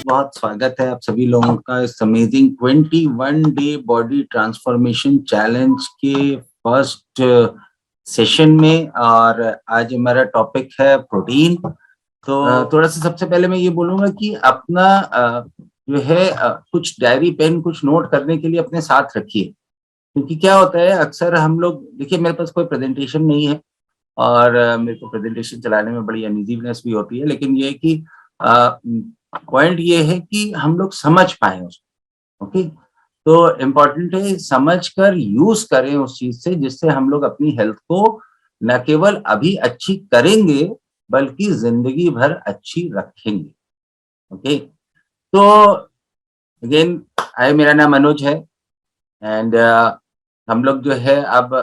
बहुत स्वागत है आप सभी लोगों का इस amazing 21 day body transformation challenge के फर्स्ट सेशन में। और आज हमारा टॉपिक है प्रोटीन। तो थोड़ा सा सबसे पहले मैं ये बोलूंगा कि अपना जो है कुछ डायरी पेन कुछ नोट करने के लिए अपने साथ रखिए, क्योंकि क्या होता है अक्सर हम लोग, देखिए मेरे पास कोई प्रेजेंटेशन नहीं है और मेरे को प्रेजेंटेशन चलाने में बड़ी अनइजीनेस भी होती है, लेकिन ये कि पॉइंट ये है कि हम लोग समझ पाए उसको। ओके, तो इम्पोर्टेंट है समझ कर यूज करें उस चीज से, जिससे हम लोग अपनी हेल्थ को न केवल अभी अच्छी करेंगे बल्कि जिंदगी भर अच्छी रखेंगे। ओके, तो अगेन मेरा नाम मनोज है एंड हम लोग जो है, अब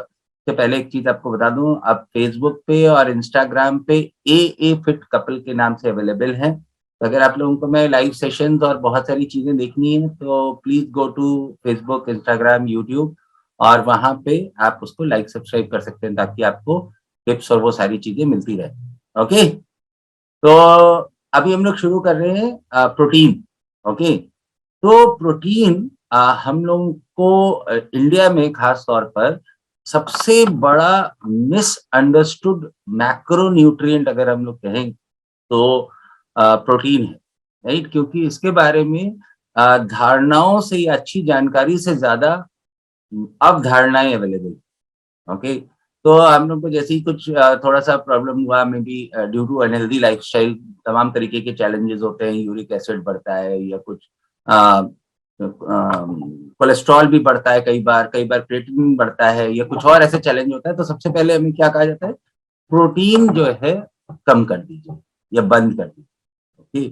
से पहले एक चीज आपको बता दूं, अब फेसबुक पे और इंस्टाग्राम पे ए फिट कपल के नाम से अवेलेबल है। तो अगर आप लोगों को मैं लाइव सेशंस और बहुत सारी चीजें देखनी है तो please go to Facebook, Instagram, YouTube, और वहां पे आप उसको लाइक सब्सक्राइब कर सकते हैं ताकि आपको टिप्स और वो सारी चीजें मिलती रहे। ओके, तो अभी हम लोग शुरू कर रहे हैं प्रोटीन। ओके, तो प्रोटीन हम लोगों को इंडिया में खास तौर पर सबसे बड़ा मिसअंडरस्टूड मैक्रो न्यूट्रिएंट अगर हम लोग कहें तो प्रोटीन है, राइट? क्योंकि इसके बारे में धारणाओं से या अच्छी जानकारी से ज्यादा अवधारणाएं अवेलेबल। ओके, तो हम लोग को जैसे ही कुछ थोड़ा सा प्रॉब्लम हुआ, may be due to unhealthy lifestyle, तमाम तरीके के चैलेंजेस होते हैं, यूरिक एसिड बढ़ता है या कुछ कोलेस्ट्रॉल भी बढ़ता है, कई बार क्रिएटिनिन बढ़ता है या कुछ और ऐसे चैलेंज होता है, तो सबसे पहले हमें क्या कहा जाता है, प्रोटीन जो है कम कर दीजिए या बंद कर दीजिए। ओके,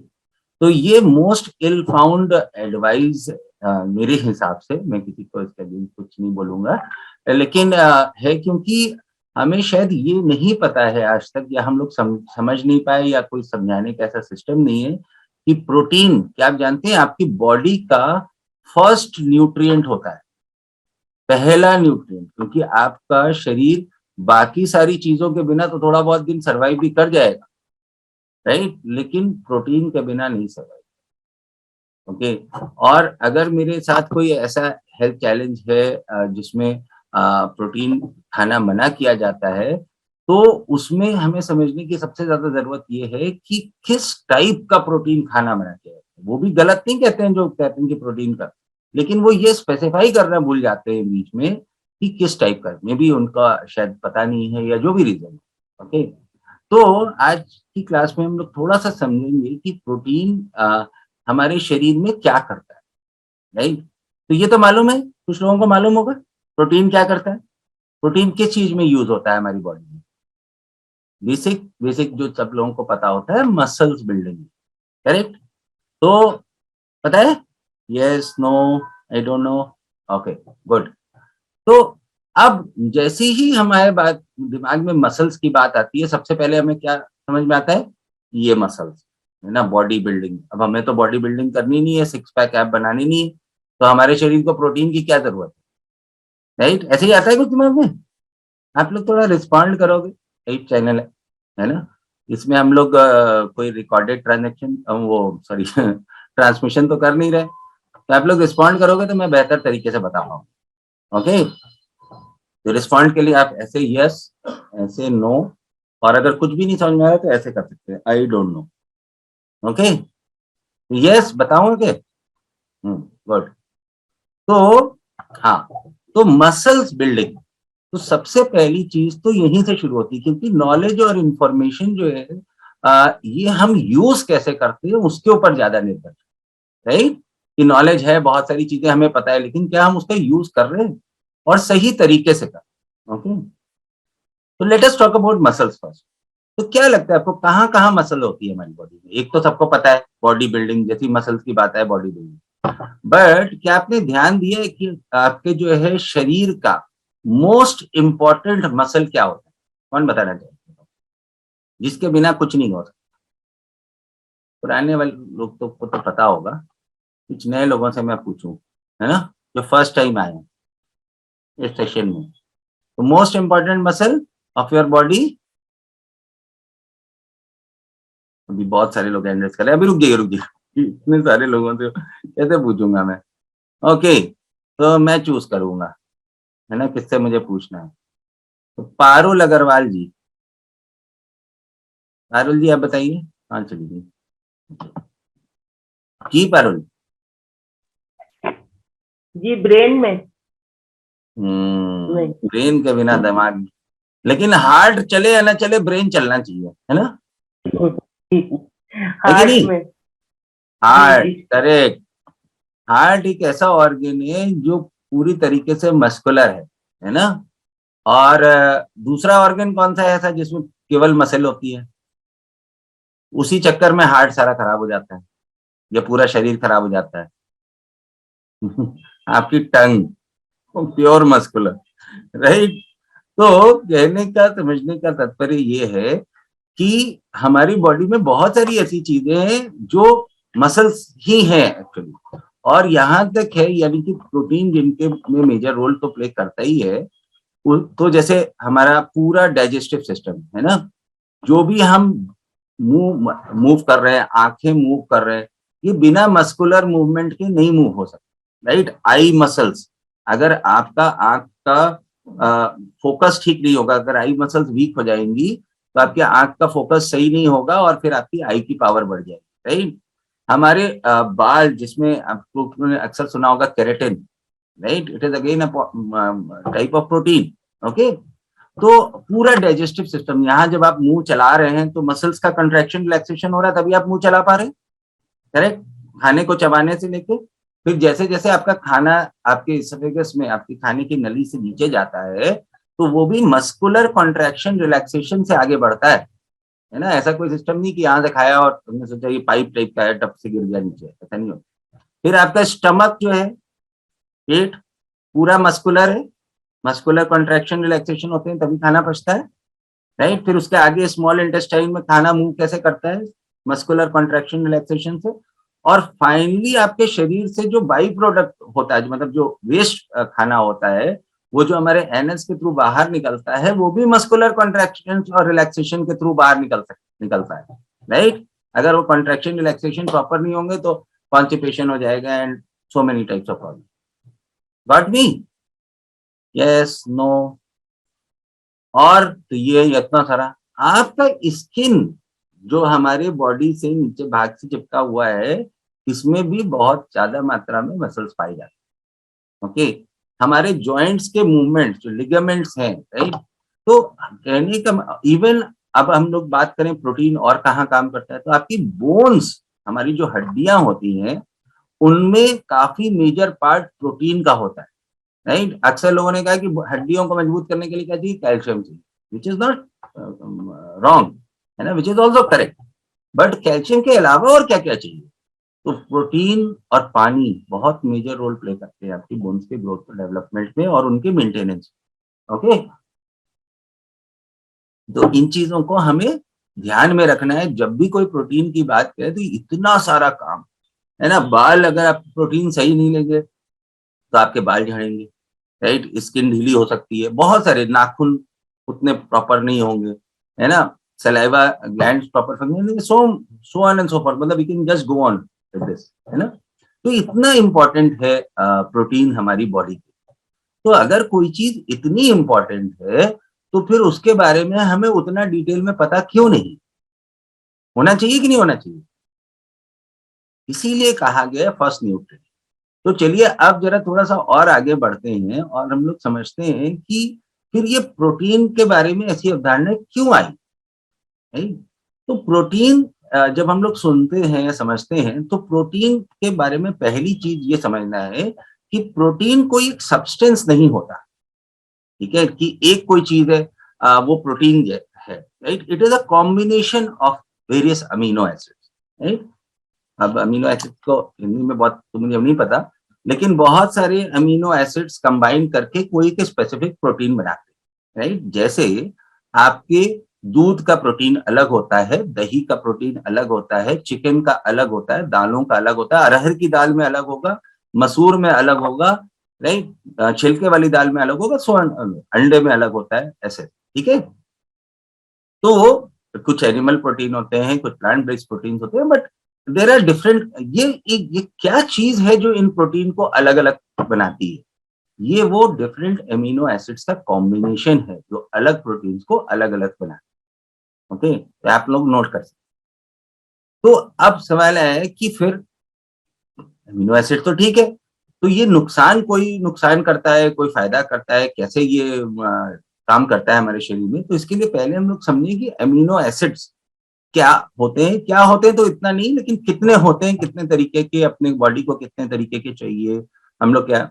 तो ये मोस्ट इल फाउंड एडवाइस मेरे हिसाब से, मैं किसी को इसके लिए कुछ नहीं बोलूंगा, लेकिन है क्योंकि हमें शायद ये नहीं पता है आज तक, या हम लोग समझ नहीं पाए, या कोई समझाने का ऐसा सिस्टम नहीं है कि प्रोटीन, क्या आप जानते हैं, आपकी बॉडी का फर्स्ट न्यूट्रिएंट होता है, पहला न्यूट्रिएंट। क्योंकि आपका शरीर बाकी सारी चीजों के बिना तो थोड़ा बहुत दिन सर्वाइव भी कर जाएगा, राइट, लेकिन प्रोटीन के बिना नहीं सर्वाइव। ओके, और अगर मेरे साथ कोई ऐसा हेल्थ चैलेंज है जिसमें प्रोटीन खाना मना किया जाता है, तो उसमें हमें समझने की सबसे ज्यादा जरूरत ये है कि किस टाइप का प्रोटीन खाना मना किया जाता है। वो भी गलत नहीं कहते हैं जो कहते हैं कि प्रोटीन का, लेकिन वो ये स्पेसिफाई करना भूल जाते हैं बीच में कि किस टाइप का, मे बी उनका शायद पता नहीं है या जो भी रीजन है। ओके, तो आज की क्लास में हम लोग थोड़ा सा समझेंगे कि प्रोटीन हमारे शरीर में क्या करता है, राइट? तो ये तो मालूम है, कुछ लोगों को मालूम होगा प्रोटीन क्या करता है, प्रोटीन किस चीज में यूज होता है हमारी बॉडी में। बेसिक बेसिक जो सब लोगों को पता होता है, मसल्स बिल्डिंग, करेक्ट? तो पता है, yes, no, I don't know, okay, good. तो अब जैसे ही हमारे बात दिमाग में मसल्स की बात आती है, सबसे पहले हमें क्या समझ में आता है, ये मसल्स है ना, बॉडी बिल्डिंग। अब हमें तो बॉडी बिल्डिंग करनी नहीं है, सिक्स पैक ऐप बनानी नहीं है, तो हमारे शरीर को प्रोटीन की क्या जरूरत है, राइट? ऐसे ही आता है कुछ दिमाग में। आप लोग थोड़ा रिस्पॉन्ड करोगे, राइट? चैनल है ना, इसमें हम लोग कोई रिकॉर्डेड ट्रांजेक्शन, वो सॉरी ट्रांसमिशन तो कर नहीं रहे, तो आप लोग रिस्पॉन्ड करोगे तो मैं बेहतर तरीके से बता पाऊंगा। ओके, तो रिस्पॉन्ड के लिए आप ऐसे यस, ऐसे नो, और अगर कुछ भी नहीं समझ में आ रहा तो ऐसे कर सकते हैं, आई डोंट नो। ओके, यस बताओगे, गुड। तो हाँ, तो मसल्स बिल्डिंग, तो सबसे पहली चीज तो यहीं से शुरू होती है, क्योंकि नॉलेज और इंफॉर्मेशन जो है ये हम यूज कैसे करते हैं उसके ऊपर ज्यादा निर्भर है, राइट? कि नॉलेज है, बहुत सारी चीजें हमें पता है, लेकिन क्या हम उसका यूज कर रहे हैं और सही तरीके से कर। ओके, तो let us talk about muscles first. तो क्या लगता है आपको, कहाँ कहाँ मसल होती है हमारी बॉडी में? एक तो सबको पता है बॉडी बिल्डिंग, जैसी मसल्स की बात है बॉडी बिल्डिंग, बट क्या आपने ध्यान दिया है कि आपके जो है शरीर का मोस्ट इंपॉर्टेंट मसल क्या होता है? कौन बताना चाहिए, जिसके बिना कुछ नहीं हो सकता? पुराने वाले लोग तो को तो पता होगा, कुछ नए लोगों से मैं पूछूं, है ना, जो फर्स्ट टाइम आए हैं इस सेशन में, तो most important muscle of your body. अभी बहुत सारे लोग एंड्रेस कर रहे हैं, अभी रुक जाइए, इतने सारे लोगों से कैसे पूछूंगा मैं। ओके, तो मैं चूज करूंगा, है ना, किससे मुझे पूछना है। तो पारुल अग्रवाल जी, पारुल जी आप बताइए। हाँ चलिए जी पारुल। जी ब्रेन में। नहीं। ब्रेन के बिना दिमाग, लेकिन हार्ट चले या ना चले, ब्रेन चलना चाहिए, है ना, है कि हार्ट नहीं। में। जी हार्ट, जी। करेक्ट। हार्ट एक ऐसा ऑर्गन है जो पूरी तरीके से मस्कुलर है ना। और दूसरा ऑर्गन कौन सा है ऐसा जिसमें केवल मसल होती है, उसी चक्कर में हार्ट सारा खराब हो जाता है, या पूरा शरीर खराब हो जाता है। आपकी टंग प्योर मस्कुलर, राइट। तो कहने का, समझने का तात्पर्य ये है कि हमारी बॉडी में बहुत सारी ऐसी चीजें हैं जो मसल्स ही हैं एक्चुअली। और यहाँ तक है, यानी कि प्रोटीन जिनके में मेजर रोल तो प्ले करता ही है। तो जैसे हमारा पूरा डाइजेस्टिव सिस्टम है ना, जो भी हम मूव मूव कर रहे हैं, आंखें मूव कर रहे हैं, ये बिना मस्कुलर मूवमेंट के नहीं मूव हो सकते, राइट। आई मसल्स, अगर आपका आंख का फोकस ठीक नहीं होगा, अगर आई मसल्स वीक हो जाएंगी तो आपके आंख का फोकस सही नहीं होगा और फिर आपकी आई की पावर बढ़ जाएगी, राइट। हमारे बाल, जिसमें आपने अक्सर सुना होगा keratin, right, it is again type of protein. Okay, तो पूरा डाइजेस्टिव सिस्टम, यहाँ जब आप मुंह चला रहे हैं तो मसल्स का कंट्रैक्शन रिलैक्सेशन हो रहा है, तभी आप मुंह चला पा रहे हैं, करेक्ट। खाने को चबाने से लेके फिर जैसे जैसे आपका खाना आपके इसोफेगस में, आपकी खाने की नली से नीचे जाता है, तो वो भी मस्कुलर कॉन्ट्रैक्शन रिलैक्सेशन से आगे बढ़ता है ना। ऐसा कोई सिस्टम नहीं कि यहाँ से खाया और तुमने सोचा ये पाइप टाइप का है, टप से गिर गया नीचे, ऐसा नहीं होता। फिर आपका स्टमक जो है, पेट, पूरा मस्कुलर है, मस्कुलर कॉन्ट्रैक्शन रिलैक्सेशन होते हैं तभी खाना पचता है, राइट। फिर उसके आगे स्मॉल इंटेस्टाइन में खाना मूव कैसे करता है, मस्कुलर कॉन्ट्रैक्शन रिलैक्सेशन से। और फाइनली आपके शरीर से जो बाई प्रोडक्ट होता है, मतलब जो वेस्ट खाना होता है, वो जो हमारे एनएस के थ्रू बाहर निकलता है, वो भी मस्कुलर कॉन्ट्रैक्शन और रिलैक्सेशन के थ्रू बाहर निकलता है, राइट। अगर वो कॉन्ट्रैक्शन रिलैक्सेशन प्रॉपर नहीं होंगे तो कॉन्स्टिपेशन हो जाएगा and so many types of problem. Got me? Yes, no? और तो ये इतना सारा आपका स्किन जो हमारे बॉडी से नीचे भाग से चिपका हुआ है, इसमें भी बहुत ज्यादा मात्रा में मसल्स पाए जाते हैं। ओके, हमारे जॉइंट्स के मूवमेंट्स जो लिगामेंट्स हैं, राइट। तो कहने का इवन, अब हम लोग बात करें प्रोटीन और कहाँ काम करता है, तो आपकी बोन्स, हमारी जो हड्डियां होती हैं, उनमें काफी मेजर पार्ट प्रोटीन का होता है, राइट। अक्सर लोगों ने कहा कि हड्डियों को मजबूत करने के लिए क्या चाहिए, कैल्शियम चाहिए, विच इज नॉट रॉन्ग, है ना, which is also correct. But calcium के अलावा और क्या क्या चाहिए, तो प्रोटीन और पानी बहुत मेजर रोल प्ले करते हैं आपकी बोन्स के ग्रोथ डेवलपमेंट में और उनके मेंटेनेंस। ओके, तो इन चीजों को हमें ध्यान में रखना है जब भी कोई प्रोटीन की बात करें, तो इतना सारा काम, है ना। बाल, अगर आप प्रोटीन सही नहीं लेंगे तो आपके बाल झड़ेंगे, राइट। स्किन ढीली हो सकती है, बहुत सारे नाखून उतने प्रॉपर नहीं होंगे, है ना। Saliva glands proper function, so so on and so forth, मतलब we can just go on with this, है ना। तो इतना इंपॉर्टेंट है प्रोटीन हमारी बॉडी के। तो अगर कोई चीज इतनी इंपॉर्टेंट है, तो फिर उसके बारे में हमें उतना डिटेल में पता क्यों नहीं होना चाहिए, कि नहीं होना चाहिए। इसीलिए कहा गया फर्स्ट न्यूट्रिएंट। तो चलिए अब जरा थोड़ा सा और आगे बढ़ते हैं और हम लोग समझते हैं कि फिर ये प्रोटीन के बारे में ऐसी अवधारणा क्यों आई, है। तो प्रोटीन, जब हम लोग सुनते हैं या समझते हैं, तो प्रोटीन के बारे में पहली चीज ये समझना है कि प्रोटीन कोई एक सब्सटेंस नहीं होता, ठीक है, कि एक कोई चीज है, वो प्रोटीन है, right. It is a combination of various amino acids, right. अब अमीनो एसिड को हिंदी में बहुत तो मुझे नहीं पता, लेकिन बहुत सारे अमीनो एसिड्स कंबाइन करके कोई एक स्पेसिफिक प्रोटीन बनाते हैं, राइट। जैसे आपके दूध का प्रोटीन अलग होता है, दही का प्रोटीन अलग होता है, चिकन का अलग होता है, दालों का अलग होता है, अरहर की दाल में अलग होगा, मसूर में अलग होगा, राइट, छिलके वाली दाल में अलग होगा, सो अंडे में अलग होता है, ऐसे, ठीक है। तो कुछ एनिमल प्रोटीन होते हैं, कुछ प्लांट बेस्ड प्रोटीन होते हैं, बट देयर आर डिफरेंट, ये क्या चीज है जो इन प्रोटीन को अलग अलग बनाती है? ये वो डिफरेंट एमिनो एसिड्स का कॉम्बिनेशन है जो अलग प्रोटीन्स को अलग अलग बनाते हैं। ओके, तो आप लोग नोट कर सकते। तो अब सवाल है कि फिर अमीनो एसिड तो ठीक है, तो ये कोई नुकसान करता है, कोई फायदा करता है, कैसे ये काम करता है हमारे शरीर में? तो इसके लिए पहले हम लोग समझें कि अमीनो एसिड्स क्या होते हैं तो इतना नहीं, लेकिन कितने होते हैं, कितने तरीके के, अपने बॉडी को कितने तरीके के चाहिए हम लोग क्या।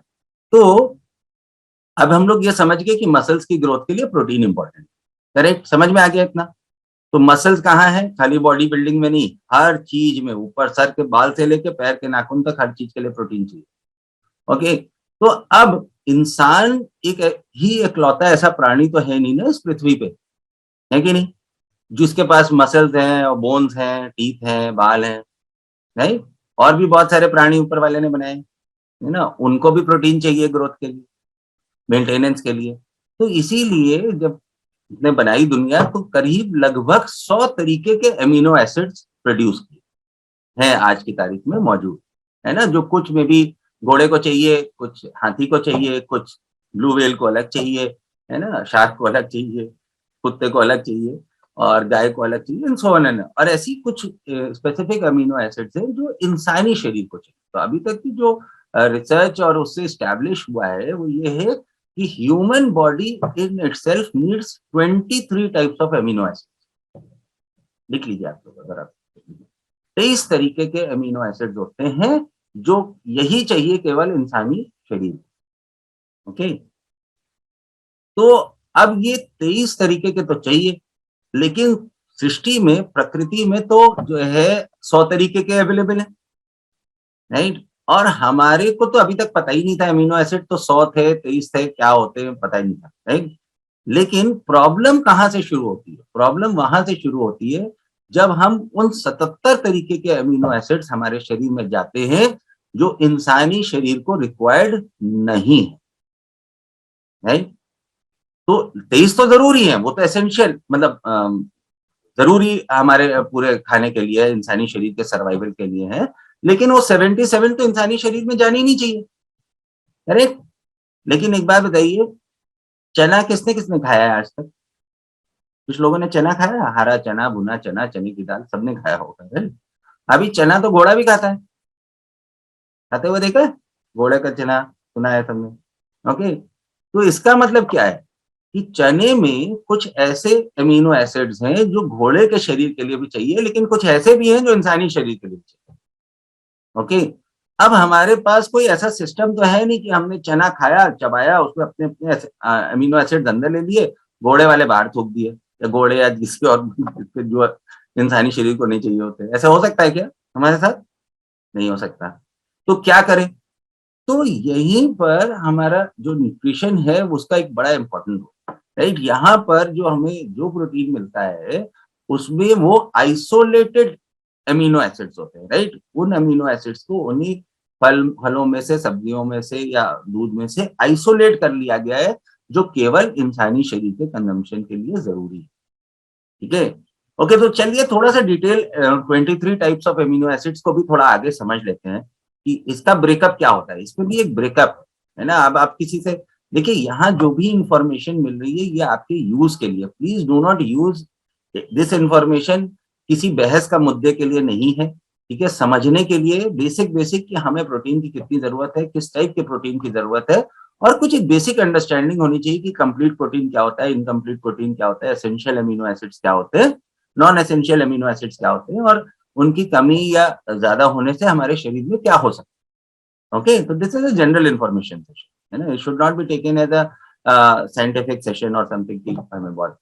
तो अब हम लोग ये समझ गए कि मसल्स की ग्रोथ के लिए प्रोटीन इंपॉर्टेंट, करेक्ट, समझ में आ गया इतना? तो मसल्स कहाँ है? खाली बॉडी बिल्डिंग में नहीं, हर चीज में, ऊपर सर के बाल से लेके पैर के नाखून तक हर चीज के लिए प्रोटीन चाहिए। ओके, तो अब इंसान एक ही इकलौता ऐसा प्राणी तो है नहीं ना इस पृथ्वी पे, है कि नहीं, जिसके पास मसल्स हैं और बोन्स हैं, टीथ हैं, बाल हैं, नहीं? और भी बहुत सारे प्राणी ऊपर वाले ने बनाए, है ना, उनको भी प्रोटीन चाहिए ग्रोथ के लिए, मेंटेनेंस के लिए। तो इसीलिए जब ने बनाई दुनिया तो करीब लगभग 100 तरीके के अमीनो एसिड्स प्रोड्यूस किए हैं आज की तारीख में मौजूद, है ना, जो कुछ में भी घोड़े को चाहिए, कुछ हाथी को चाहिए, कुछ ब्लू व्हेल को अलग चाहिए, है ना, शार्क को अलग चाहिए, कुत्ते को अलग चाहिए, और गाय को अलग चाहिए, एंड सो ऑन एंड, और ऐसी कुछ स्पेसिफिक अमीनो एसिड्स हैं जो इंसानी शरीर को चाहिए। तो अभी तक की जो रिसर्च और उससे स्टैब्लिश हुआ है वो ये है कि human body in itself needs 23 types of amino acids. लिख लीजिए आप लोग अगर आप, 23 तरीके के अमीनो एसिड्स होते हैं जो यही चाहिए केवल इंसानी शरीर। ओके, तो अब ये 23 तरीके के तो चाहिए, लेकिन सृष्टि में, प्रकृति में तो जो है 100 तरीके के अवेलेबल है, राइट? और हमारे को तो अभी तक पता ही नहीं था अमीनो एसिड तो 100 थे, 23 थे, क्या होते हैं पता ही नहीं था, राइट? लेकिन प्रॉब्लम कहाँ से शुरू होती है? प्रॉब्लम वहां से शुरू होती है जब हम उन 77 तरीके के अमीनो एसिड्स हमारे शरीर में जाते हैं जो इंसानी शरीर को रिक्वायर्ड नहीं है, राइट? तो 23 तो जरूरी है, वो तो एसेंशियल, मतलब जरूरी हमारे पूरे खाने के लिए, इंसानी शरीर के सर्वाइवल के लिए है, लेकिन वो 77 तो इंसानी शरीर में जानी नहीं चाहिए, करेक्ट? लेकिन एक बात बताइए, चना किसने किसने खाया है आज तक? कुछ लोगों ने चना खाया, हरा चना, भुना चना, चने की दाल, सबने खाया होगा, राइट? अभी चना तो घोड़ा भी खाता है, खाते हुए देखा है घोड़े का चना, सुना है सबने? ओके, तो इसका मतलब क्या है कि चने में कुछ ऐसे अमीनो एसिड्स हैं जो घोड़े के शरीर के लिए भी चाहिए, लेकिन कुछ ऐसे भी हैं जो इंसानी शरीर के लिए भी चाहिए। ओके, अब हमारे पास कोई ऐसा सिस्टम तो है नहीं कि हमने चना खाया, चबाया, उसमें अपने अपने अमीनो एसिड अंदर ले लिए, घोड़े वाले बाहर थूक दिए, या घोड़े या किसी और जो इंसानी शरीर को नहीं चाहिए होते। ऐसा हो सकता है क्या हमारे साथ? नहीं हो सकता। तो क्या करें? तो यहीं पर हमारा जो न्यूट्रिशन है उसका एक बड़ा इंपॉर्टेंट रोल, राइट? यहाँ पर जो हमें जो प्रोटीन मिलता है उसमें वो आइसोलेटेड अमीनो एसिड्स होते हैं, राइट? उन अमीनो एसिड्स को उन्हीं फलों में से, सब्जियों में से या दूध में से आइसोलेट कर लिया गया है जो केवल इंसानी शरीर के कंजम्पशन के लिए जरूरी है, ठीक है? ओके, तो चलिए थोड़ा सा detail 23 types of amino acids को भी थोड़ा आगे समझ लेते हैं कि इसका ब्रेकअप क्या होता है। इसमें भी एक ब्रेकअप है ना। अब आप किसी से देखिए, यहाँ जो भी इंफॉर्मेशन मिल रही है ये आपके यूज के लिए, please do not use this information किसी बहस का मुद्दे के लिए नहीं है, ठीक है? समझने के लिए बेसिक बेसिक कि हमें प्रोटीन की कितनी जरूरत है, किस टाइप के प्रोटीन की जरूरत है, और कुछ एक बेसिक अंडरस्टैंडिंग होनी चाहिए कि कंप्लीट प्रोटीन क्या होता है, इनकम्प्लीट प्रोटीन क्या होता है, एसेंशियल अमीनो एसिड्स क्या होते हैं, नॉन एसेंशियल अमीनो एसिड्स क्या होते हैं, और उनकी कमी या ज्यादा होने से हमारे शरीर में क्या हो सकता है। ओके, तो this is a general information session, है ना। It should not be taken as a scientific session और समथिंग कि हमें बहुत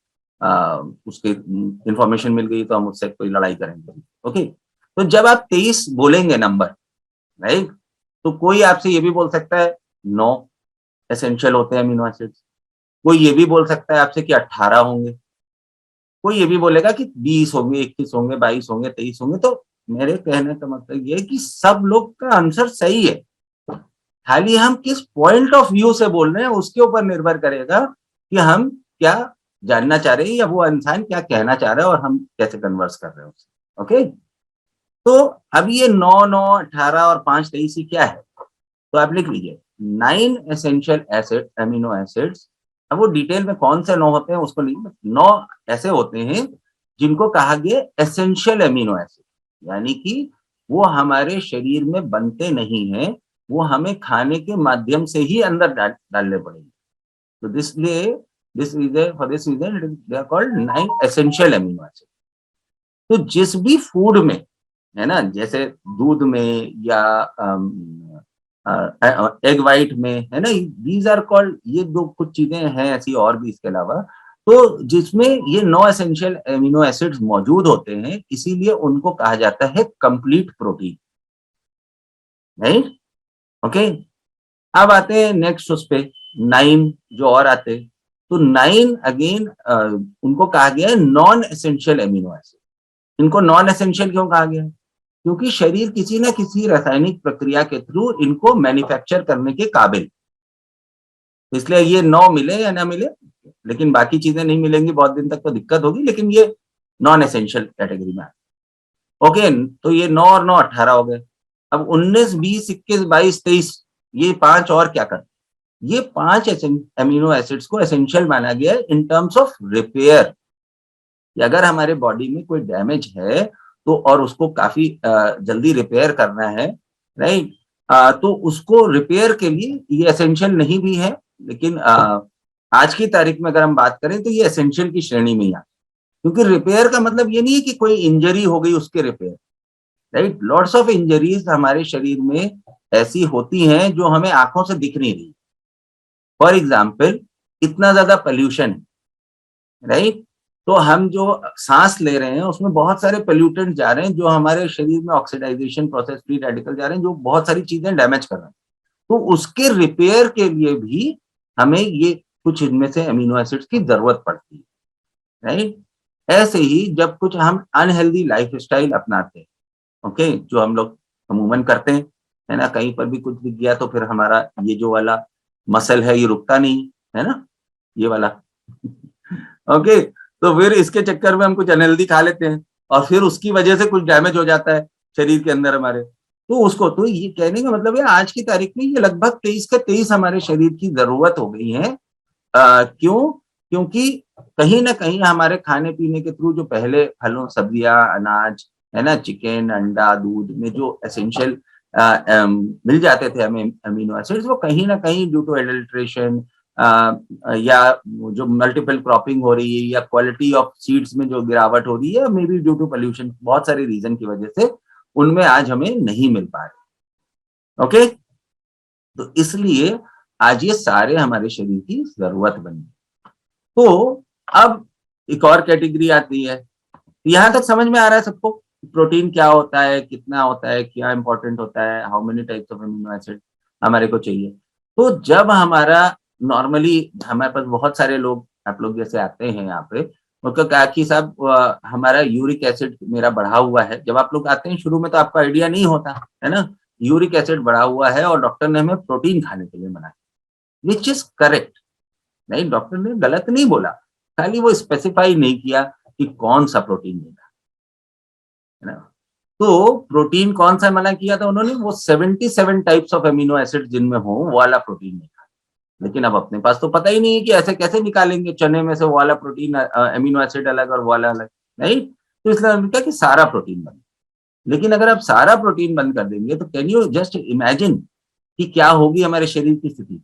उसके इंफॉर्मेशन मिल गई तो हम उससे कोई लड़ाई करेंगे। ओके, तो जब आप 23 बोलेंगे नंबर, राइट, तो कोई आपसे ये भी बोल सकता है 9 एसेंशियल होते हैं अमीनो एसिड्स, कोई ये भी बोल सकता है आपसे कि 18 होंगे, कोई ये भी बोलेगा कि 20 होंगे, 21 होंगे, 22 होंगे, 23 होंगे। तो मेरे कहने का मतलब ये है कि सब लोग का आंसर सही है, खाली हम किस पॉइंट ऑफ व्यू से बोल रहे हैं उसके ऊपर निर्भर करेगा कि हम क्या जानना चाह रहे हैं या वो इंसान क्या कहना चाह रहा है और हम कैसे कन्वर्स कर रहे हैं उससे। ओके, तो अब ये 9, 9, 18 और 5, 23 क्या है, तो आप लिख लीजिए 9 एसेंशियल एसिड एमिनो एसिड्स। अब वो डिटेल में कौन से 9 होते हैं उसको नहीं, 9 ऐसे होते हैं जिनको कहा गया एसेंशियल एमिनो एसिड, यानी कि वो हमारे शरीर में बनते नहीं हैं, वो हमें खाने के माध्यम से ही अंदर डालने पड़ेंगे। तो this reason for this reason they are called 9 essential amino acid. तो जिस भी फूड में, है ना, जैसे दूध में या एग वाइट में, है ना, दीज आर कॉल्ड, ये दो कुछ चीजें हैं ऐसी और भी इसके अलावा, तो जिसमें ये 9 एसेंशियल एमिनो एसिड्स मौजूद होते हैं, इसीलिए उनको कहा जाता है कंप्लीट प्रोटीन, राइट। ओके, अब आते हैं नेक्स्ट उस पे 9 जो और आते हैं। तो 9 अगेन उनको कहा गया है नॉन एसेंशियल एमिनो एसिड। इनको नॉन एसेंशियल क्यों कहा गया है? क्योंकि शरीर किसी ना किसी रासायनिक प्रक्रिया के थ्रू इनको मैन्युफैक्चर करने के काबिल, इसलिए ये 9 मिले या ना मिले, लेकिन बाकी चीजें नहीं मिलेंगी बहुत दिन तक तो दिक्कत होगी, लेकिन ये नॉन एसेंशियल कैटेगरी में। ओके, तो ये 9 और 9 18 हो गए। अब 19, 20, 21, 22, 23 ये 5 और क्या करते, ये 5 एमिनो एसिड्स को एसेंशियल माना गया है इन टर्म्स ऑफ रिपेयर, कि अगर हमारे बॉडी में कोई डैमेज है तो और उसको काफी जल्दी रिपेयर करना है, राइट, तो उसको रिपेयर के लिए ये एसेंशियल नहीं भी है, लेकिन आज की तारीख में अगर हम बात करें तो ये एसेंशियल की श्रेणी में ही आता है। क्योंकि रिपेयर का मतलब ये नहीं है कि कोई इंजरी हो गई उसके repair, right. Lots of injuries हमारे शरीर में ऐसी होती हैं जो हमें आंखों से दिख नहीं रही। फॉर एग्जाम्पल, इतना ज्यादा पोल्यूशन है, राइट, तो हम जो सांस ले रहे हैं उसमें बहुत सारे पोल्यूटेंट जा रहे हैं जो हमारे शरीर में ऑक्सीडाइजेशन प्रोसेस, फ्री रेडिकल जा रहे हैं जो बहुत सारी चीजें डैमेज कर रहे हैं। तो उसके रिपेयर के लिए भी हमें ये कुछ इनमें से अमीनो एसिड्स की जरूरत पड़ती है, राइट। ऐसे ही जब कुछ हम अनहेल्दी लाइफ स्टाइल अपनाते हैं, ओके, जो हम लोग अमूमन करते हैं, है ना, कहीं पर भी कुछ दिख गया तो फिर हमारा ये जो वाला मसल है ये रुकता नहीं, है ना, ये वाला ओके, तो फिर इसके चक्कर में हम कुछ अनहेल्दी खा लेते हैं और फिर उसकी वजह से कुछ डैमेज हो जाता है शरीर के अंदर हमारे। तो उसको, तो ये कहने का मतलब है आज की तारीख में ये लगभग 23 का 23 हमारे शरीर की जरूरत हो गई है। क्यों? क्योंकि कहीं ना कहीं हमारे खाने पीने के थ्रू जो पहले फलों, सब्जियां, अनाज, है ना, चिकन, अंडा, दूध में जो एसेंशियल मिल जाते थे हमें अमीनो एसिड्स, वो कहीं ना कहीं ड्यू टू एडल्ट्रेशन या जो मल्टीपल क्रॉपिंग हो रही है या क्वालिटी ऑफ सीड्स में जो गिरावट हो रही है, may be due to pollution, बहुत सारे रीजन की वजह से उनमें आज हमें नहीं मिल पा रहे। ओके, तो इसलिए आज ये सारे हमारे शरीर की जरूरत बनी। तो अब एक और कैटेगरी आती है, यहां तक समझ में आ रहा है सबको प्रोटीन क्या होता है, कितना होता है, क्या इंपॉर्टेंट होता है, how many types of amino acid हमारे को चाहिए। तो जब हमारा नॉर्मली हमारे पास बहुत सारे लोग, आप लोग जैसे आते हैं यहाँ पे, उनको कहा कि साहब हमारा यूरिक एसिड मेरा बढ़ा हुआ है। जब आप लोग आते हैं शुरू में तो आपको आइडिया नहीं होता है ना, यूरिक एसिड बढ़ा हुआ है और डॉक्टर ने हमें प्रोटीन खाने के लिए मना, विच इज करेक्ट, नहीं, डॉक्टर ने गलत नहीं बोला, खाली वो स्पेसिफाई नहीं किया कि कौन सा प्रोटीन लेना है ना। तो प्रोटीन कौन सा मना किया था उन्होंने, वो 77 टाइप्स ऑफ अमीनो एसिड जिनमें हो वो वाला प्रोटीन निकाला। लेकिन अब अपने पास तो पता ही नहीं है कि ऐसे कैसे निकालेंगे चने में से वो वाला प्रोटीन, अमीनो एसिड अलग और वो वाला अलग, नहीं। तो इसलिए हमने कहा कि सारा प्रोटीन बंद। लेकिन अगर आप सारा प्रोटीन बंद कर देंगे तो कैन यू जस्ट इमेजिन कि क्या होगी हमारे शरीर की स्थिति।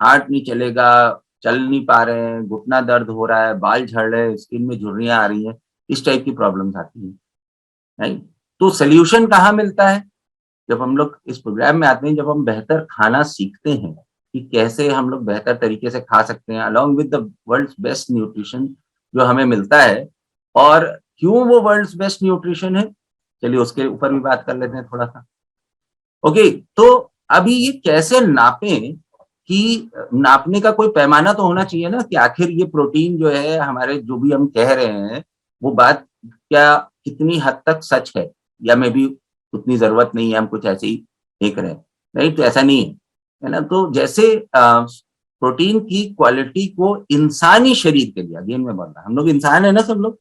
हार्ट नहीं चलेगा, चल नहीं पा रहे हैं, घुटना दर्द हो रहा है, बाल झड़ रहे हैं, स्किन में झुर्रियां आ रही हैं, इस टाइप की प्रॉब्लम्स आती हैं, राइट। तो सोल्यूशन कहाँ मिलता है? जब हम लोग इस प्रोग्राम में आते हैं, जब हम बेहतर खाना सीखते हैं कि कैसे हम लोग बेहतर तरीके से खा सकते हैं along with the world's best nutrition जो हमें मिलता है। और क्यों वो वर्ल्ड्स बेस्ट न्यूट्रिशन है, चलिए उसके ऊपर भी बात कर लेते हैं थोड़ा सा। ओके, तो अभी ये कैसे नापें, कि नापने का कोई पैमाना तो होना चाहिए ना, कि आखिर ये प्रोटीन जो है हमारे जो भी हम कह रहे हैं वो बात क्या कितनी हद तक सच है, या मे भी उतनी जरूरत नहीं है, हम कुछ ऐसे ही देख रहे हैं, नहीं, तो ऐसा नहीं है ना। तो जैसे प्रोटीन की क्वालिटी को इंसानी शरीर के लिए, अगेन मैं बोल रहा, हम लोग इंसान है ना सब लोग,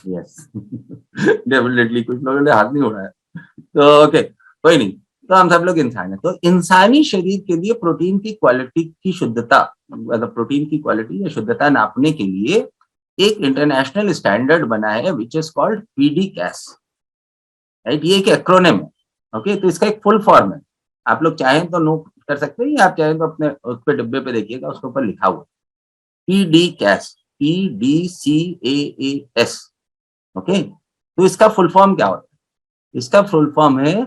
यस डेफिनेटली कुछ लोगों ने हाथ नहीं उड़ाया, तो ओके कोई नहीं। तो हम सब लोग इंसान हैं, तो इंसानी शरीर के लिए प्रोटीन की क्वालिटी की शुद्धता, मतलब प्रोटीन की क्वालिटी या शुद्धता नापने के लिए एक इंटरनेशनल स्टैंडर्ड बना है which is called PD CAAS, right. ये एक एक्रोनिम है, ओके। तो इसका एक फुल फॉर्म है, आप लोग चाहें तो नोट कर सकते हैं, या आप चाहें तो अपने उस पे डिब्बे पे देखिएगा, उसके ऊपर लिखा हुआ पीडी कैस, PDCAAS, ओके। तो इसका फुल फॉर्म क्या होता है? इसका फुल फॉर्म है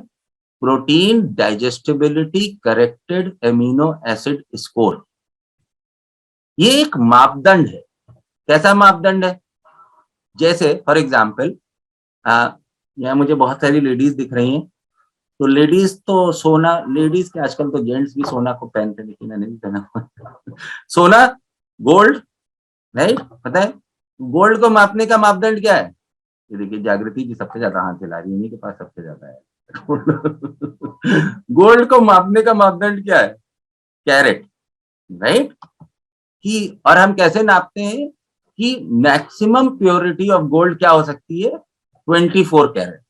protein digestibility corrected amino acid score. ये एक मापदंड है। कैसा मापदंड है? जैसे फॉर एग्जाम्पल, यहाँ मुझे बहुत सारी लेडीज दिख रही हैं, तो लेडीज तो सोना, लेडीज के आजकल तो जेंट्स भी सोना को पहनते हैं, लेकिन मैंने नहीं पहना सोना, गोल्ड, राइट, पता है गोल्ड को मापने का मापदंड क्या है? ये देखिए जागृति जी सबसे ज्यादा हाथ हिला रही है, इन्हीं के पास सबसे ज्यादा है गोल्ड को मापने का मापदंड क्या है? Carat, right. कि और हम कैसे नापते हैं कि मैक्सिमम प्योरिटी ऑफ गोल्ड क्या हो सकती है? 24 कैरेट,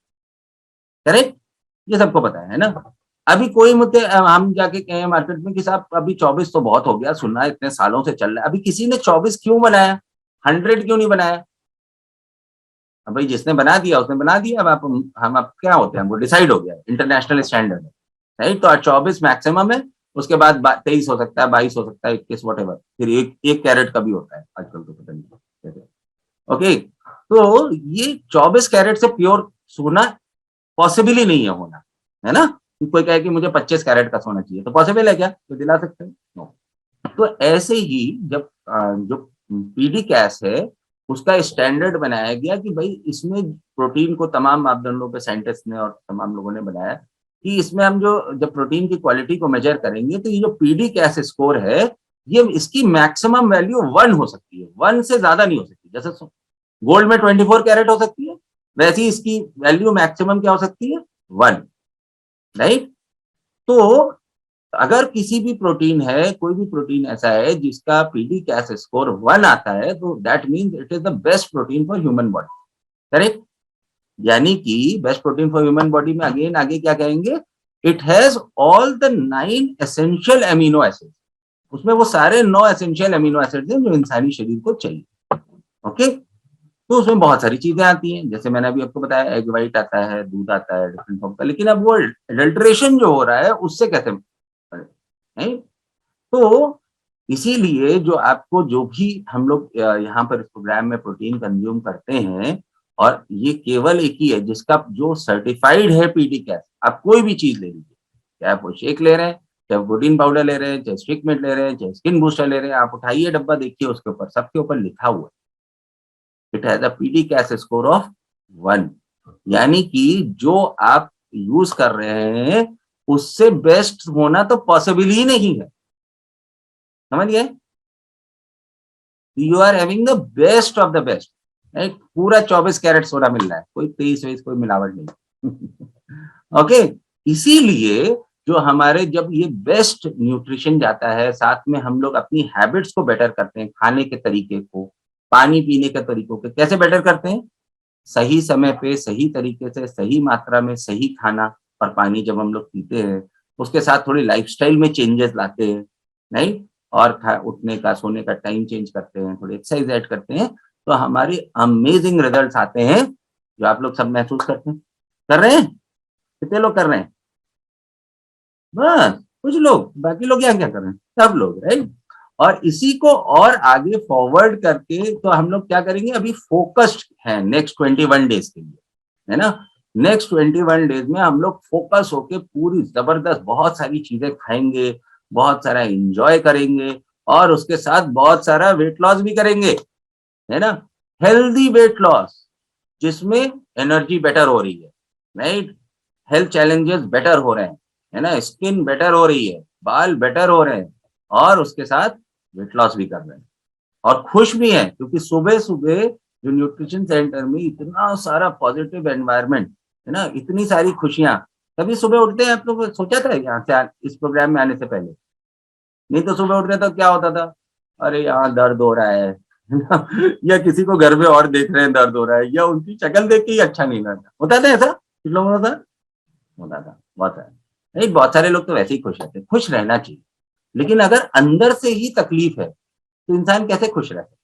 करेक्ट। ये सबको पता है ना। अभी कोई मुझे हम जाके कहें मार्केट में कि साहब अभी 24 तो बहुत हो गया, सुनना इतने सालों से चल रहा है, अभी किसी ने 24 क्यों बनाया, 100 क्यों नहीं बनाया? अब भाई जिसने बना दिया उसने बना दिया, अब आप हम अब क्या होते हैं, वो डिसाइड हो गया, इंटरनेशनल स्टैंडर्ड है, राइट। तो 24 मैक्सिमम है, उसके बाद 23 हो सकता है, 22 हो सकता है, 21 वट एवर, फिर एक कैरेट का भी होता है आजकल, तो पता नहीं। ओके, तो ये 24 कैरेट से प्योर सोना पॉसिबल ही नहीं है होना, है ना। कोई कहे कि मुझे 25 कैरेट का सोना चाहिए, तो पॉसिबल है क्या? तो दिला सकते हैं? नो। तो ऐसे ही जब जो पीडी कैस है उसका स्टैंडर्ड बनाया गया कि भाई इसमें प्रोटीन को तमाम मापदंडों पे साइंटिस्ट ने और तमाम लोगों ने बनाया कि इसमें हम जो जब प्रोटीन की क्वालिटी को मेजर करेंगे तो ये जो पीडी कैस स्कोर है, ये इसकी मैक्सिमम वैल्यू 1 हो सकती है, 1 से ज्यादा नहीं हो सकती। जैसे गोल्ड में 24 कैरेट हो सकती है, वैसे ही इसकी वैल्यू मैक्सिमम क्या हो सकती है? 1, राइट। तो अगर किसी भी प्रोटीन है, कोई भी प्रोटीन ऐसा है जिसका पीडी कैस स्कोर 1 आता है, तो that means it is the best protein for human body, correct. यानी कि best protein for human body में अगेन आगे क्या कहेंगे? It has all the 9 essential amino acid, उसमें वो सारे 9 एसेंशियल एमिनो एसिड हैं जो इंसानी शरीर को चाहिए, ओके। तो उसमें बहुत सारी चीजें आती हैं, जैसे मैंने अभी आपको बताया एग व्हाइट आता है, दूध आता है डिफरेंट फॉर्म का, लेकिन अब वो एडल्ट्रेशन जो हो रहा है उससे कैसे नहीं? तो इसीलिए जो आपको जो भी हम लोग यहाँ पर इस प्रोग्राम में प्रोटीन कंज्यूम करते हैं, और ये केवल एक ही है जिसका जो सर्टिफाइड है पीडी कैस, आप कोई भी चीज ले लीजिए, चाहे आप वो शेक ले रहे हैं, चाहे प्रोटीन पाउडर ले रहे हैं, चाहे स्टिक मिट ले रहे हैं, चाहे स्किन बूस्टर ले रहे हैं, आप उठाइए डब्बा देखिए उसके ऊपर, सबके ऊपर लिखा हुआ है it has a PD CAAS score of 1, यानी कि जो आप यूज कर रहे हैं उससे बेस्ट होना तो पॉसिबल ही नहीं है, समझ गए? You are having the best of the best, right. पूरा 24 कैरेट सोना मिल रहा है, कोई 23 कोई मिलावट नहीं ओके। इसीलिए जो हमारे जब ये बेस्ट न्यूट्रिशन जाता है, साथ में हम लोग अपनी हैबिट्स को बेटर करते हैं, खाने के तरीके को, पानी पीने के तरीकों को कैसे बेटर करते हैं? सही समय पे सही तरीके से सही मात्रा में सही खाना और पानी जब हम लोग पीते हैं, उसके साथ थोड़ी लाइफस्टाइल में चेंजेस लाते हैं, नहीं, और उठने का सोने का टाइम चेंज करते हैं, थोड़ी एक्सरसाइज ऐड करते हैं, तो हमारे अमेजिंग रिजल्ट्स आते हैं जो आप लोग सब महसूस करते हैं। कर रहे हैं? कितने लोग कर रहे हैं? बस कुछ लोग, बाकी लोग क्या क्या कर रहे हैं? सब लोग, राइट। और इसी को और आगे फॉरवर्ड करके तो हम लोग क्या करेंगे, अभी फोकस्ड है नेक्स्ट 21 डेज के लिए, है ना। नेक्स्ट 21 डेज में हम लोग फोकस होके पूरी जबरदस्त बहुत सारी चीजें खाएंगे, बहुत सारा एंजॉय करेंगे, और उसके साथ बहुत सारा वेट लॉस भी करेंगे, है ना। हेल्दी वेट लॉस जिसमें एनर्जी बेटर हो रही है, राइट, हेल्थ चैलेंजेस बेटर हो रहे हैं, है ना, स्किन बेटर हो रही है, बाल बेटर हो रहे हैं, और उसके साथ वेट लॉस भी कर रहे हैं, और खुश भी हैं, क्योंकि सुबह सुबह जो न्यूट्रिशन सेंटर में इतना सारा पॉजिटिव एनवायरनमेंट है ना, इतनी सारी खुशियां, कभी सुबह उठते हैं आप लोग सोचा था यहाँ से इस प्रोग्राम में आने से पहले? नहीं तो सुबह उठते तो क्या होता था, अरे यहाँ दर्द हो रहा है या किसी को घर में और देख रहे हैं दर्द हो रहा है, या उनकी शक्ल देख के ही अच्छा नहीं लगता। होता था ऐसा कुछ लोगों का? होता था, बहुत है। नहीं, बहुत सारे लोग तो वैसे ही खुश रहते हैं, खुश रहना चाहिए, लेकिन अगर अंदर से ही तकलीफ है तो इंसान कैसे खुश रह सकता है?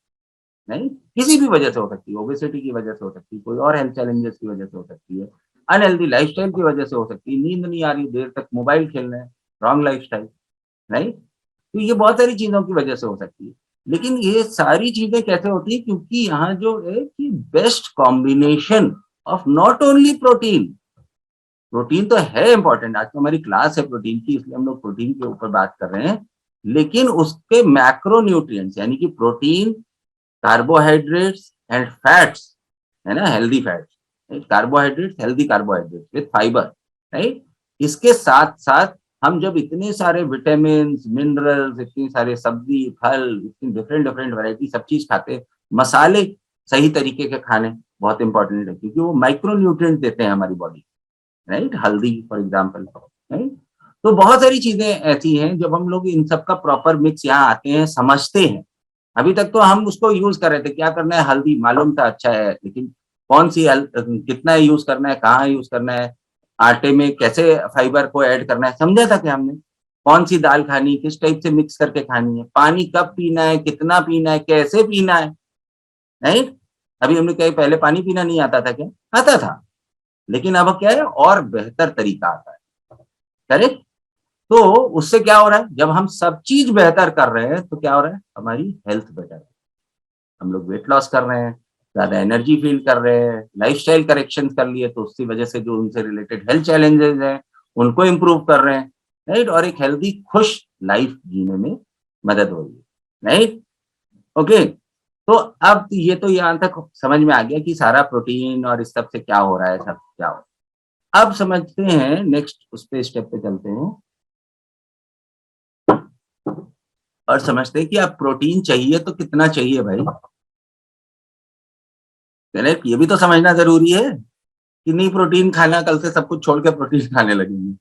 नहीं, किसी भी वजह से हो सकती है, ओबेसिटी की वजह से हो सकती है, कोई और हेल्थ चैलेंजेस की वजह से हो सकती है, अनहेल्दी लाइफस्टाइल की वजह से हो सकती है, नींद नहीं आ रही, देर तक मोबाइल खेल रहे हैं, रॉन्ग लाइफस्टाइल, नहीं, तो ये बहुत सारी चीजों की वजह से हो सकती है। लेकिन ये सारी चीजें कैसे होती है? क्योंकि यहाँ जो है कि best combination of not only protein, protein तो है इंपॉर्टेंट, आज तो हमारी क्लास है प्रोटीन की, इसलिए हम लोग प्रोटीन के ऊपर बात कर रहे हैं, लेकिन उसके मैक्रो न्यूट्रिएंट्स यानी कि प्रोटीन, कार्बोहाइड्रेट्स एंड फैट्स, है ना, healthy fats, carbohydrates, healthy carbohydrates with fibre, right. इसके साथ साथ हम जब इतने सारे विटामिन मिनरल्स, इतनी सारे सब्जी फल, इतनी डिफरेंट डिफरेंट वैरायटी सब चीज खाते हैं, मसाले सही तरीके के खाने बहुत इंपॉर्टेंट है, क्योंकि वो माइक्रो न्यूट्रिएंट देते हैं हमारी बॉडी, राइट, हल्दी फॉर एग्जाम्पल, राइट। तो बहुत सारी चीजें ऐसी हैं जब हम लोग इन सब का प्रॉपर मिक्स यहाँ आते हैं, समझते हैं। अभी तक तो हम उसको यूज कर रहे थे, क्या करना है, हल्दी मालूम था अच्छा है, लेकिन कौन सी कितना यूज करना है, कहाँ यूज करना है, आटे में कैसे फाइबर को ऐड करना है, समझा था कि हमने कौन सी दाल खानी, किस टाइप से मिक्स करके खानी है, पानी कब पीना है, कितना पीना है, कैसे पीना है, राइट। अभी हमने कहीं पहले पानी पीना नहीं आता था क्या? आता था, लेकिन अब क्या है, और बेहतर तरीका आता है, करेक्ट। तो उससे क्या हो रहा है, जब हम सब चीज बेहतर कर रहे हैं तो क्या हो रहा है, हमारी हेल्थ बेटर है, हम लोग वेट लॉस कर रहे हैं, ज्यादा एनर्जी फील कर रहे हैं, लाइफस्टाइल करेक्शन कर लिए तो उसकी वजह से जो उनसे रिलेटेड हेल्थ चैलेंजेस हैं उनको इम्प्रूव कर रहे हैं, राइट, और एक हेल्दी खुश लाइफ जीने में मदद हो रही है, राइट। ओके, तो अब ये तो यहाँ तक समझ में आ गया कि सारा प्रोटीन और इस सब से क्या हो रहा है, सब क्या हो रहा है। अब समझते हैं, नेक्स्ट उस पे स्टेप पे चलते हैं और समझते हैं कि अब प्रोटीन चाहिए तो कितना चाहिए भाई, करेक्ट, ये भी तो समझना जरूरी है कि नहीं प्रोटीन खाना, कल से सब कुछ छोड़ के प्रोटीन खाने लगेंगे।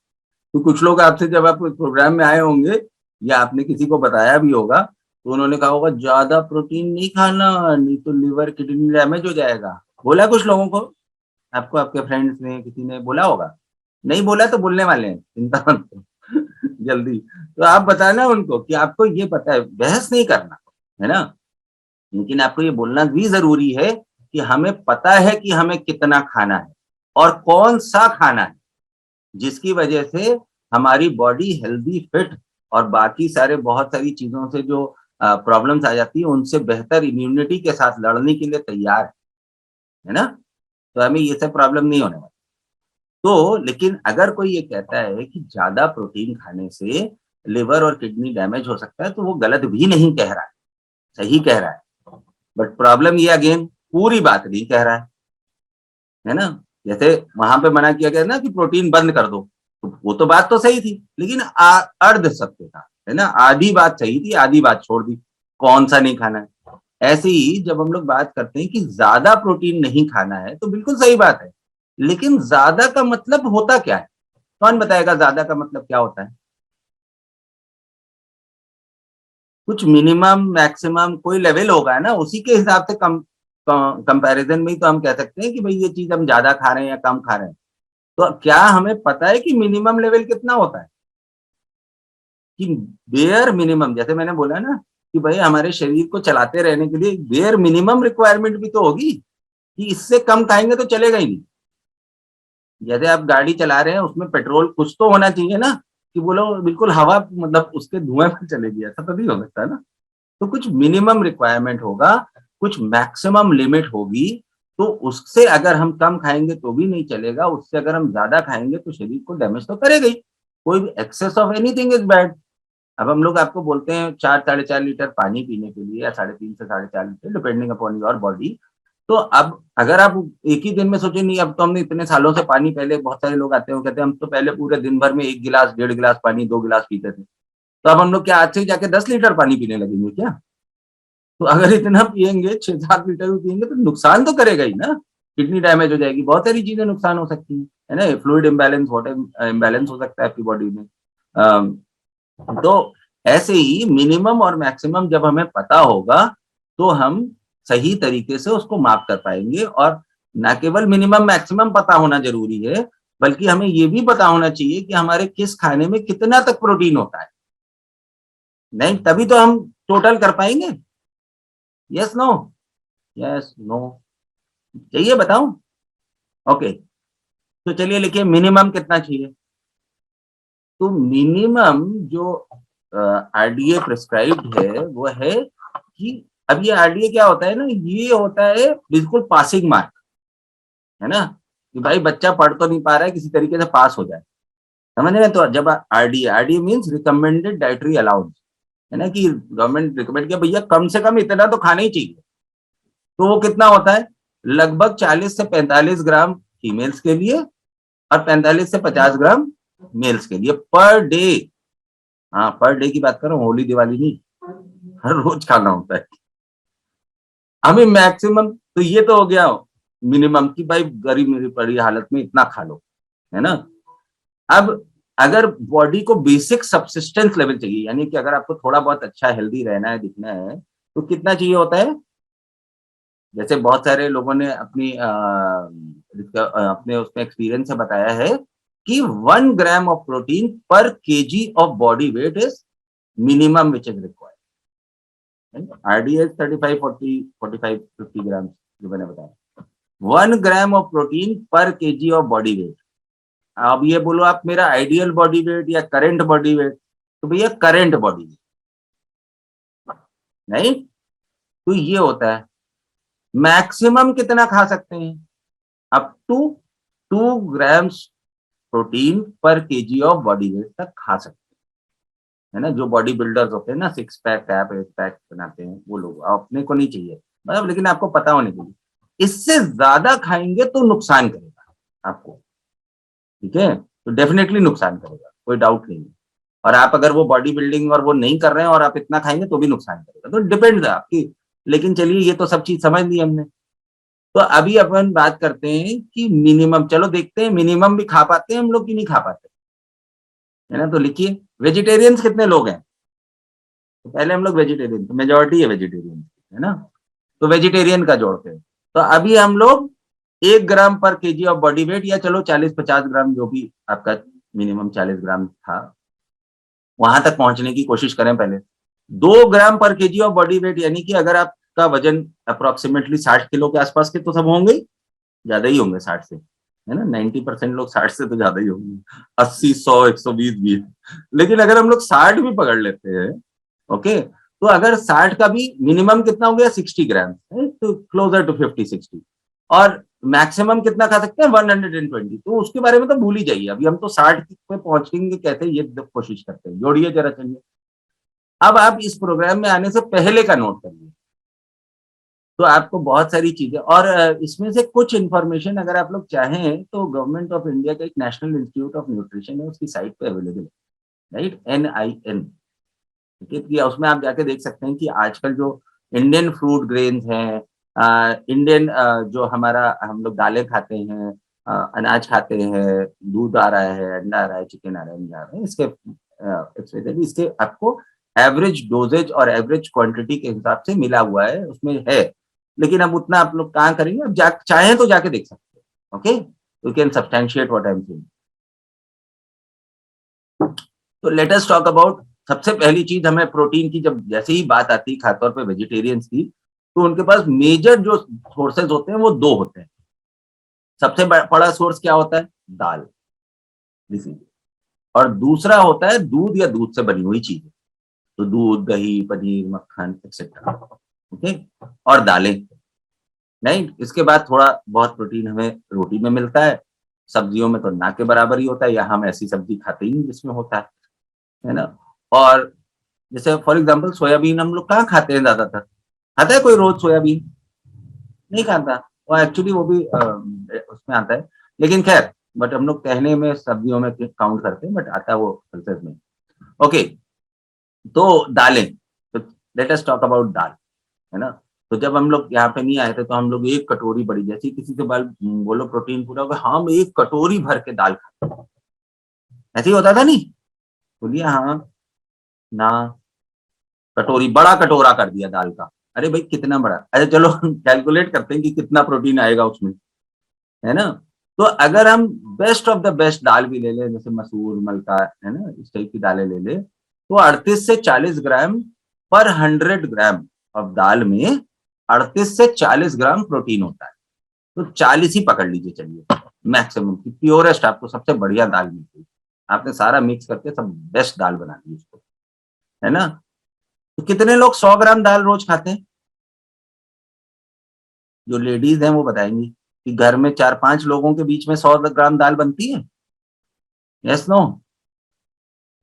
तो कुछ लोग आपसे जब आप प्रोग्राम में आए होंगे या आपने किसी को बताया भी होगा तो उन्होंने कहा होगा ज्यादा प्रोटीन नहीं खाना, नहीं तो लिवर किडनी डैमेज हो जाएगा, बोला कुछ लोगों को, आपको आपके फ्रेंड्स ने किसी ने बोला होगा? नहीं बोला तो बोलने वाले हैं, चिंता मत करो जल्दी। तो आप बताना उनको कि आपको ये पता है, बहस नहीं करना है ना, लेकिन आपको ये बोलना भी जरूरी है कि हमें पता है कि हमें कितना खाना है और कौन सा खाना है, जिसकी वजह से हमारी बॉडी हेल्दी फिट और बाकी सारे बहुत सारी चीजों से जो प्रॉब्लम्स आ जाती है उनसे बेहतर इम्यूनिटी के साथ लड़ने के लिए तैयार है ना। तो हमें ये सब प्रॉब्लम नहीं होने वाली। तो लेकिन अगर कोई ये कहता है कि ज्यादा प्रोटीन खाने से लिवर और किडनी डैमेज हो सकता है तो वो गलत भी नहीं कह रहा है, सही कह रहा है, बट प्रॉब्लम ये अगेन पूरी बात नहीं कह रहा है ना। जैसे वहां पे मना किया गया ना कि प्रोटीन बंद कर दो, तो वो तो बात तो सही थी, लेकिन अर्ध सत्य था, है ना, आधी बात सही थी, आधी बात छोड़ दी, कौन सा नहीं खाना है। ऐसे ही जब हम लोग बात करते हैं कि ज्यादा प्रोटीन नहीं खाना है तो बिल्कुल सही बात है, लेकिन ज्यादा का मतलब होता क्या है? कौन बताएगा ज्यादा का मतलब क्या होता है? कुछ मिनिमम मैक्सिमम कोई लेवल होगा ना, उसी के हिसाब से कम कंपैरिजन में ही तो हम कह सकते हैं कि भाई ये चीज हम ज्यादा खा रहे हैं या कम खा रहे हैं। तो क्या हमें पता है कि मिनिमम लेवल कितना होता है? कि बेयर मिनिमम, जैसे मैंने बोला ना कि भाई हमारे शरीर को चलाते रहने के लिए बेयर मिनिमम रिक्वायरमेंट भी तो होगी, कि इससे कम खाएंगे तो चलेगा ही नहीं। जैसे आप गाड़ी चला रहे हैं उसमें पेट्रोल कुछ तो होना चाहिए ना, कि बोलो बिल्कुल हवा मतलब उसके धुएं पर चलेगी, ऐसा तो नहीं हो सकता ना। तो कुछ मिनिमम रिक्वायरमेंट होगा, कुछ मैक्सिमम लिमिट होगी, तो उससे अगर हम कम खाएंगे तो भी नहीं चलेगा, उससे अगर हम ज्यादा खाएंगे तो शरीर को डैमेज तो करेगा ही। कोई भी excess of anything is bad. अब हम लोग आपको बोलते हैं 4-4.5 लीटर पानी पीने के लिए, या 3.5 से 4.5 litre depending upon your body. तो अब अगर आप एक ही दिन में सोचे नहीं, अब तो हमने इतने सालों से पानी, पहले बहुत सारे लोग आते हैं कहते हैं हम तो पहले पूरे दिन भर में 1 गिलास 1.5 गिलास पानी 2 गिलास पीते थे, तो अब हम लोग क्या आज से ही जाके 10 लीटर पानी पीने लगेंगे क्या? तो अगर इतना पियेंगे, 6-7 लीटर भी पियेंगे तो नुकसान तो करेगा ही ना, किडनी डैमेज हो जाएगी, बहुत सारी चीजें नुकसान हो सकती है ना, फ्लूइड इम्बैलेंस, वाटर इम्बैलेंस हो सकता है आपकी बॉडी में। तो ऐसे ही मिनिमम और मैक्सिमम जब हमें पता होगा तो हम सही तरीके से उसको माप कर पाएंगे। और न केवल मिनिमम मैक्सिमम पता होना जरूरी है, बल्कि हमें ये भी पता होना चाहिए कि हमारे किस खाने में कितना तक प्रोटीन होता है। नहीं, तभी तो हम टोटल कर पाएंगे। Yes no? Yes no? चाहिए बताऊं? ओके, तो चलिए लिखिए मिनिमम कितना चाहिए। तो मिनिमम जो आरडीए प्रिस्क्राइब्ड है वो है कि अब ये आरडीए क्या होता है ना, ये होता है बिल्कुल पासिंग मार्क, है ना, कि भाई बच्चा पढ़ तो नहीं पा रहा है, किसी तरीके से पास हो जाए, समझ रहे हैं। तो जब RDA, RDA means recommended dietary allowance, है ना, कि गवर्नमेंट रिकमेंड किया भैया कम से कम इतना तो खाना ही चाहिए। तो वो कितना होता है, लगभग 40 से 45 ग्राम फीमेल्स के लिए और 45 से 50 ग्राम मेल्स के लिए पर डे। हाँ, पर डे की बात कर रहा हूँ, होली दिवाली नहीं, हर रोज खाना होता है। अभी मैक्सिमम तो ये तो हो गया मिनिमम की भाई गरीब मेरी पड़ी हालत में इतना खा लो, है ना। अब अगर बॉडी को बेसिक सब्सिस्टेंस लेवल चाहिए, यानी कि अगर आपको थोड़ा बहुत अच्छा हेल्दी रहना है, दिखना है, तो कितना चाहिए होता है। जैसे बहुत सारे लोगों ने अपने उसमें एक्सपीरियंस से बताया है कि 1 ग्राम ऑफ प्रोटीन पर KG of body weight is minimum which is required. RDS 35 40 45 50 ग्राम जो मैंने बताया, 1 ग्राम ऑफ प्रोटीन पर केजी ऑफ बॉडी वेट। अब ये बोलो आप मेरा आइडियल बॉडी वेट या करेंट बॉडी वेट, तो भैया करेंट बॉडी वेट, नहीं, तो ये होता है मैक्सिमम कितना खा सकते हैं, अप टू 2 ग्राम्स प्रोटीन पर केजी ऑफ बॉडी वेट तक खा सकते हैं, है ना। जो बॉडी बिल्डर्स होते हैं ना, 6 पैक ऐप 8 पैक बनाते हैं वो लोग, अपने को नहीं चाहिए मतलब, लेकिन आपको पता होने के लिए, इससे ज्यादा खाएंगे तो नुकसान करेगा आपको, ठीक है, तो डेफिनेटली नुकसान करेगा, कोई डाउट नहीं है। और आप अगर वो बॉडी बिल्डिंग और वो नहीं कर रहे हैं और आप इतना खाएंगे तो भी नुकसान करेगा, तो डिपेंड है आपकी। लेकिन चलिए ये तो सब चीज समझ ली हमने। तो अभी अपन बात करते हैं कि मिनिमम, चलो देखते हैं मिनिमम भी खा पाते हैं हम लोग कि नहीं खा पाते, है ना। तो लिखिए वेजिटेरियंस कितने लोग हैं। तो पहले हम लोग वेजिटेरियन, तो मेजोरिटी है वेजिटेरियन, है ना, तो वेजिटेरियन का जोड़ते हैं। तो अभी हम लोग 1 ग्राम पर केजी ऑफ बॉडी वेट, या चलो 40-50 ग्राम जो भी आपका मिनिमम 40 ग्राम था, वहां तक पहुंचने की कोशिश करें पहले। 2 ग्राम पर केजी ऑफ बॉडी वेट, यानी कि अगर आपका वजन अप्रोक्सीमेटली 60 किलो के आसपास के तो सब होंगे ही, ज्यादा ही होंगे 60 से, है ना, 90% लोग 60 से तो ज्यादा ही होंगे, 80 100 120 भी। लेकिन अगर हम लोग 60 भी पकड़ लेते हैं, ओके, तो अगर 60 का भी मिनिमम कितना हो गया 60 ग्राम, तो क्लोजर टू 50-60, और मैक्सिमम कितना खा सकते हैं 120, तो उसके बारे में तो भूल ही जाइए। अभी हम तो 60 पे पहुंचेंगे कैसे, ये कोशिश करते हैं, जोड़िए जरा, चलिए। अब आप इस प्रोग्राम में आने से पहले का नोट करिए, तो आपको बहुत सारी चीजें, और इसमें से कुछ इंफॉर्मेशन अगर आप लोग चाहें तो गवर्नमेंट ऑफ इंडिया का एक नेशनल इंस्टीट्यूट ऑफ न्यूट्रिशन है, उसकी साइट पे अवेलेबल है, राइट, NIN, ठीक है। उसमें आप जाके देख सकते हैं कि आजकल जो इंडियन फ्रूट ग्रेन्स हैं, इंडियन जो हमारा हम लोग दालें खाते हैं, अनाज खाते हैं, दूध आ रहा है, अंडा आ रहा है, चिकन आ रहा है, आ रहा है, इसके आपको एवरेज डोजेज और एवरेज क्वांटिटी के हिसाब से मिला हुआ है, उसमें है। लेकिन अब उतना आप लोग कहाँ करेंगे, अब चाहें तो जाके देख सकते हैं, okay, you can substantiate what I am saying. तो लेट अस टॉक अबाउट, सबसे पहली चीज हमें प्रोटीन की जब जैसे ही बात आती है, खासतौर पे वेजिटेरियंस की, तो उनके पास मेजर जो सोर्सेज होते हैं वो दो होते हैं। सबसे बड़ा सोर्स क्या होता है, दाल, और दूसरा होता है दूध या दूध से बनी हुई चीजें, तो दूध, दही, पनीर, मक्खन एक्सेट्रा, ओके, और दालें, नहीं। इसके बाद थोड़ा बहुत प्रोटीन हमें रोटी में मिलता है, सब्जियों में तो ना के बराबर ही होता है, या हम ऐसी सब्जी खाते ही नहीं जिसमें होता है ना। और जैसे फॉर एग्जांपल सोयाबीन हम लोग कहाँ खाते हैं ज्यादातर, खाता है कोई रोज सोयाबीन, नहीं खाता, और एक्चुअली वो भी उसमें आता है, लेकिन खैर, बट हम लोग कहने में सब्जियों में काउंट करते हैं, बट आता है वो प्रोसेस में, ओके। तो दालें, तो लेट अस टॉक अबाउट दाल, है ना। तो जब हम लोग यहाँ पे नहीं आए थे तो हम लोग एक कटोरी बड़ी, जैसे किसी से बोलो प्रोटीन पूरा होगा, हम एक कटोरी भर के दाल खाते, ऐसे ही होता था नहीं, बोलिए हाँ ना, कटोरी, बड़ा कटोरा कर दिया दाल का, अरे भाई कितना बड़ा, अच्छा चलो कैलकुलेट करते हैं कि कितना प्रोटीन आएगा उसमें, है ना। तो अगर हम बेस्ट ऑफ द बेस्ट दाल भी ले लें, जैसे मसूर, मलका, है ना, इस टाइप की दालें ले लें, तो 38 से 40 ग्राम पर 100 ग्राम ऑफ दाल में 38 से 40 ग्राम प्रोटीन होता है। तो 40 ही पकड़ लीजिए चलिए मैक्सिमम, की प्योरेस्ट आपको सबसे बढ़िया दाल मिलती है। आपने सारा मिक्स करके सब बेस्ट दाल बना दी उसको, है ना। तो कितने लोग 100 ग्राम दाल रोज खाते हैं? जो लेडीज हैं वो बताएंगी कि घर में 4-5 लोगों के बीच में 100 ग्राम दाल बनती है। Yes no?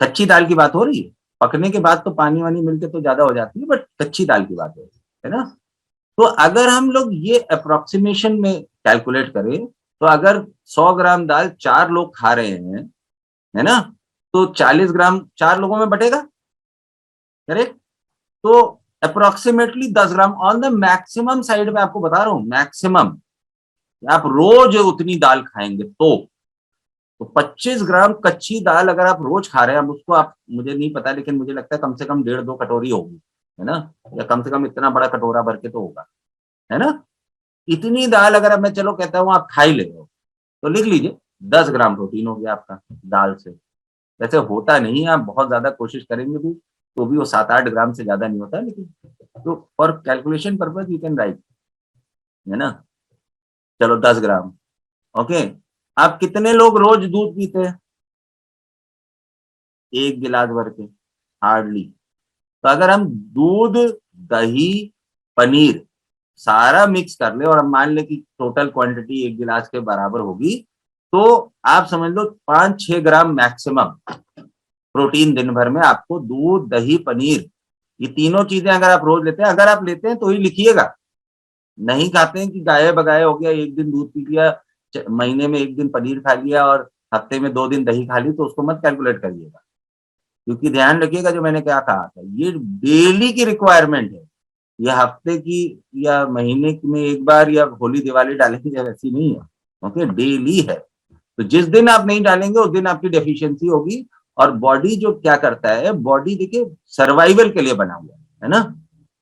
कच्ची दाल की बात हो रही है, पकने के बाद तो पानी वानी मिलके तो ज्यादा हो जाती है, बट कच्ची दाल की बात है ना। तो अगर हम लोग ये अप्रोक्सीमेशन में कैलकुलेट करें, तो अगर 100 ग्राम दाल 4 लोग खा रहे हैं, है ना, तो 40 ग्राम 4 लोगों में बटेगा, करेक्ट। तो approximately 10 gram on the maximum side में, आपको बता रहा हूं मैक्सिमम, आप रोज उतनी दाल खाएंगे तो 25 ग्राम कच्ची दाल अगर आप रोज खा रहे हैं, अब उसको आप, मुझे नहीं पता, लेकिन मुझे लगता है कम से कम 1.5-2 कटोरी होगी, है ना, या कम से कम इतना बड़ा कटोरा भर के तो होगा, है ना। इतनी दाल अगर अब मैं चलो कहता हूँ आप खा ही ले रहे हो, तो लिख लीजिए 10 ग्राम प्रोटीन हो गया आपका दाल से। वैसे होता नहीं है, आप बहुत ज्यादा कोशिश करेंगे भी तो भी वो 7-8 ग्राम से ज्यादा नहीं होता, लेकिन तो for calculation purpose you can write, है ना। चलो 10 ग्राम, ओके। आप कितने लोग रोज दूध पीते हैं? 1 गिलास भर के, हार्डली। तो अगर हम दूध, दही, पनीर सारा मिक्स कर ले और हम मान ले कि टोटल क्वांटिटी 1 गिलास के बराबर होगी, तो आप समझ लो 5-6 ग्राम मैक्सिमम प्रोटीन दिन भर में आपको दूध, दही, पनीर, ये तीनों चीजें अगर आप रोज लेते हैं, अगर आप लेते हैं तो ही लिखिएगा। नहीं खाते हैं कि गाये बगाए हो गया, एक दिन दूध पी लिया, महीने में एक दिन पनीर खा लिया और हफ्ते में 2 दिन दही खा ली, तो उसको मत कैलकुलेट करिएगा। क्योंकि ध्यान रखिएगा जो मैंने क्या कहा था, ये डेली की रिक्वायरमेंट है। ये हफ्ते की या महीने में एक बार या होली दिवाली डालेंगे वैसी नहीं है, ओके, डेली है। तो जिस दिन आप नहीं डालेंगे उस दिन आपकी डेफिशिएंसी होगी। और बॉडी जो क्या करता है, बॉडी देखिए सर्वाइवल के लिए बना हुआ है ना।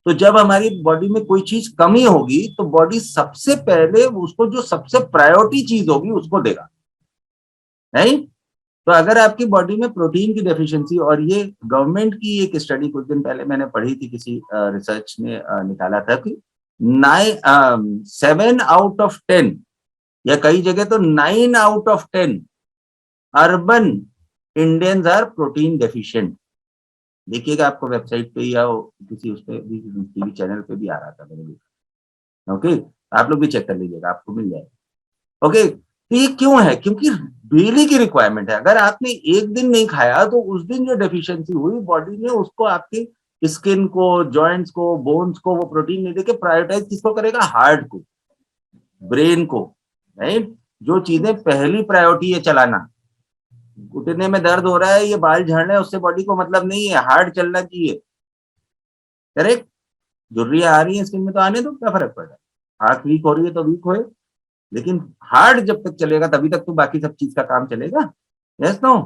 तो जब हमारी बॉडी में कोई चीज कमी होगी तो बॉडी सबसे पहले उसको जो सबसे प्रायोरिटी चीज होगी उसको देगा, नहीं। तो अगर आपकी बॉडी में प्रोटीन की डेफिशिएंसी, और ये गवर्नमेंट की एक स्टडी कुछ दिन पहले मैंने पढ़ी थी, किसी रिसर्च ने निकाला था कि 7 आउट ऑफ 10, या कई जगह तो 9 out of 10 urban Indians are protein deficient. देखिएगा आपको वेबसाइट पे या किसी उस पे भी, टीवी चैनल पे भी आ रहा था, मैंने देखा, ओके। आप लोग भी चेक कर लीजिएगा, आपको मिल जाएगा, ओके। तो ये क्यों है? क्योंकि डेली की रिक्वायरमेंट है। अगर आपने एक दिन नहीं खाया तो उस दिन जो डेफिशिएंसी हुई बॉडी ने, उसको आपकी स्किन को, जॉइंट्स को, बोन्स को वो प्रोटीन नहीं देके प्रायोरिटाइज किसको करेगा? हार्ट को, ब्रेन को, राइट। जो चीजें पहली प्रायोरिटी है चलाना, घुटने में दर्द हो रहा है, ये बाल झड़ रहे हैं, उससे बॉडी को मतलब नहीं है, हार्ट चलना चाहिए, करेक्ट। झुर्रियां आ रही है स्किन में तो आने दो, क्या फर्क पड़ रहा है? हार्ट वीक हो रही है तो वीक होए, लेकिन हार्ट जब तक चलेगा तभी तक तो बाकी सब चीज का काम चलेगा। Yes no?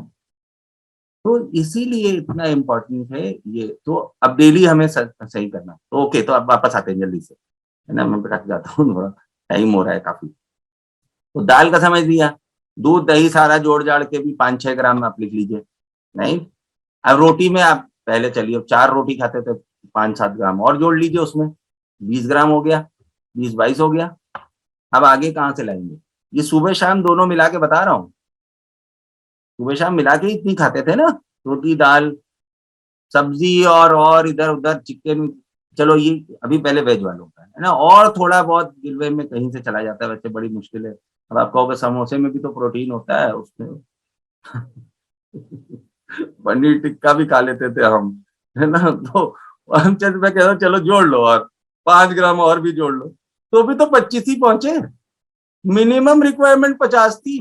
तो इसीलिए इतना इम्पोर्टेंट है ये। तो अब डेली हमें सही करना, तो ओके। तो अब वापस आते हैं जल्दी से, है ना, मैं थक जाता हूँ, थोड़ा टाइम हो रहा है काफी। तो दाल का समझ लिया, दूध दही सारा जोड़ जाड़ के भी 5-6 ग्राम आप लिख लीजिए, नहीं। अब रोटी में आप पहले चलिए, 4 रोटी खाते थे, 5-7 ग्राम और जोड़ लीजिए उसमें, 20 ग्राम हो गया, 20-22 हो गया। अब आगे कहाँ से लाएंगे? ये सुबह शाम दोनों मिला के बता रहा हूँ, सुबह शाम मिला के इतनी खाते थे ना, रोटी दाल सब्जी और इधर उधर चिकन। चलो ये अभी पहले वेज वालों का है ना, और थोड़ा बहुत गिलवे में कहीं से चला जाता है, वैसे बड़ी मुश्किल है। अब आप कहोगे समोसे में भी तो प्रोटीन होता है उसमें। पनीर टिक्का भी खा लेते थे हम, है ना। तो हम चल, मैं कह रहा हूँ चलो जोड़ लो और 5 ग्राम और भी जोड़ लो, तो भी तो 25 ही पहुंचे। मिनिमम रिक्वायरमेंट 50 थी।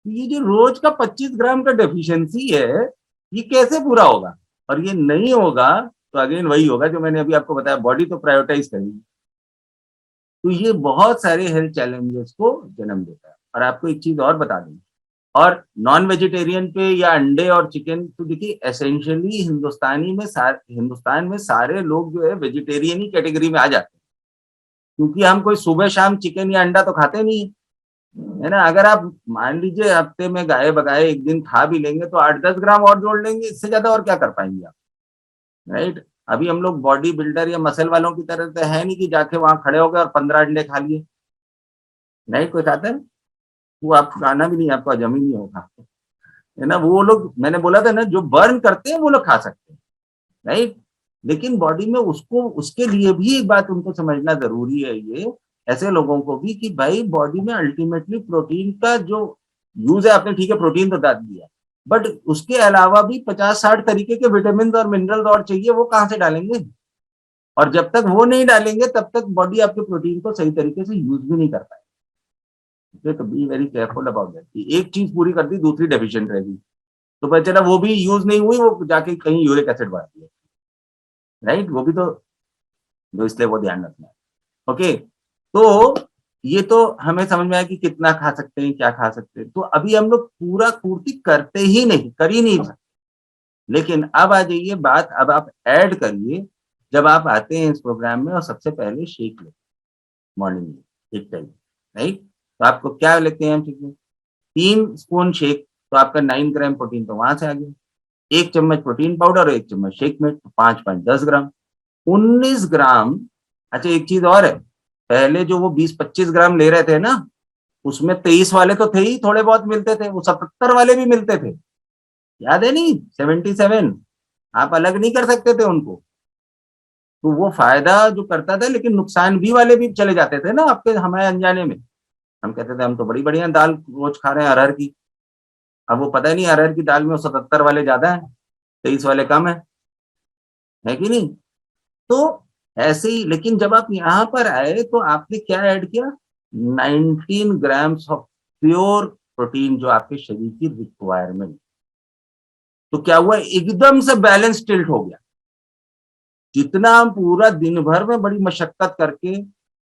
ये जो रोज का 25 ग्राम का डेफिशिएंसी है, ये कैसे पूरा होगा? और ये नहीं होगा तो अगेन वही होगा जो मैंने अभी आपको बताया, बॉडी तो प्रायोरिटाइज करेगी। तो ये बहुत सारे हेल्थ चैलेंजेस को जन्म देता है। और आपको एक चीज और बता दूं, और नॉन वेजिटेरियन पे या अंडे और चिकन, तो देखिए एसेंशियली हिंदुस्तान में सारे लोग जो है वेजिटेरियन ही कैटेगरी में आ जाते हैं, क्योंकि हम कोई सुबह शाम चिकन या अंडा तो खाते नहीं है ना। अगर आप मान लीजिए हफ्ते में गाये बगाए एक दिन खा भी लेंगे तो 8-10 ग्राम और जोड़ लेंगे, इससे ज्यादा और क्या कर पाएंगे आप, राइट। अभी हम लोग बॉडी बिल्डर या मसल वालों की तरह तो है नहीं कि जाके वहां खड़े हो गए और 15 अंडे खा लिए, राइट। कोई खाता है वो, आपको खाना भी नहीं, आपको हजम ही नहीं होगा, है ना। वो लोग, मैंने बोला था ना, जो बर्न करते हैं वो लोग खा सकते हैं, राइट। लेकिन बॉडी में उसको, उसके लिए भी एक बात उनको समझना जरूरी है, ये ऐसे लोगों को भी, कि भाई बॉडी में अल्टीमेटली प्रोटीन का जो यूज है, आपने ठीक है प्रोटीन तो डाल दिया, बट उसके अलावा भी 50-60 तरीके के विटामिन और मिनरल्स और चाहिए, वो कहाँ से डालेंगे। और जब तक वो नहीं डालेंगे तब तक बॉडी आपके प्रोटीन को सही तरीके से यूज भी नहीं कर पाएगी। तो be very careful about that. एक चीज पूरी कर दी, दूसरी डेफिशिएंट रहेगी, तो पता चला वो भी यूज नहीं हुई, वो जाके कहीं यूरिक एसिड बढ़ दिया, राइट। वो भी तो इसलिए वो ध्यान रखना है। ओके, तो ये तो हमें समझ में आया कि कितना खा सकते हैं, क्या खा सकते हैं। तो अभी हम लोग पूरा पूर्ति करते ही नहीं, कर ही नहीं सकते। लेकिन अब आ जाइए बात, अब आप ऐड करिए, जब आप आते हैं इस प्रोग्राम में और सबसे पहले शेक लेते मॉर्निंग में एक टाइम, राइट। तो आपको क्या लेते हैं हम शेक में, 3 स्पून शेक, तो आपका 9 ग्राम प्रोटीन तो वहां से आ गया। 1 चम्मच प्रोटीन पाउडर और 1 चम्मच शेक में, तो 5-5 10 ग्राम, 19 ग्राम। अच्छा एक चीज और है, पहले जो वो 20-25 ग्राम ले रहे थे ना, उसमें 23 वाले तो थे ही, थोड़े बहुत मिलते थे, वो 77 वाले भी मिलते थे, याद है नहीं, 77। आप अलग नहीं कर सकते थे उनको। तो वो फायदा जो करता था, लेकिन नुकसान भी वाले भी चले जाते थे ना आपके, हमारे अनजाने में। हम कहते थे हम तो बड़ी बढ़िया दाल रोज खा रहे हैं अरहर की, अब वो पता ही नहीं अरहर की दाल में 77 वाले ज्यादा है, 23 वाले कम है कि नहीं। तो ऐसे ही, लेकिन जब आप यहाँ पर आए तो आपने क्या ऐड किया, 19 ग्राम्स ऑफ प्योर प्रोटीन, जो आपके शरीर की रिक्वायरमेंट। तो क्या हुआ, एकदम से बैलेंस टिल्ट हो गया। जितना हम पूरा दिन भर में बड़ी मशक्कत करके,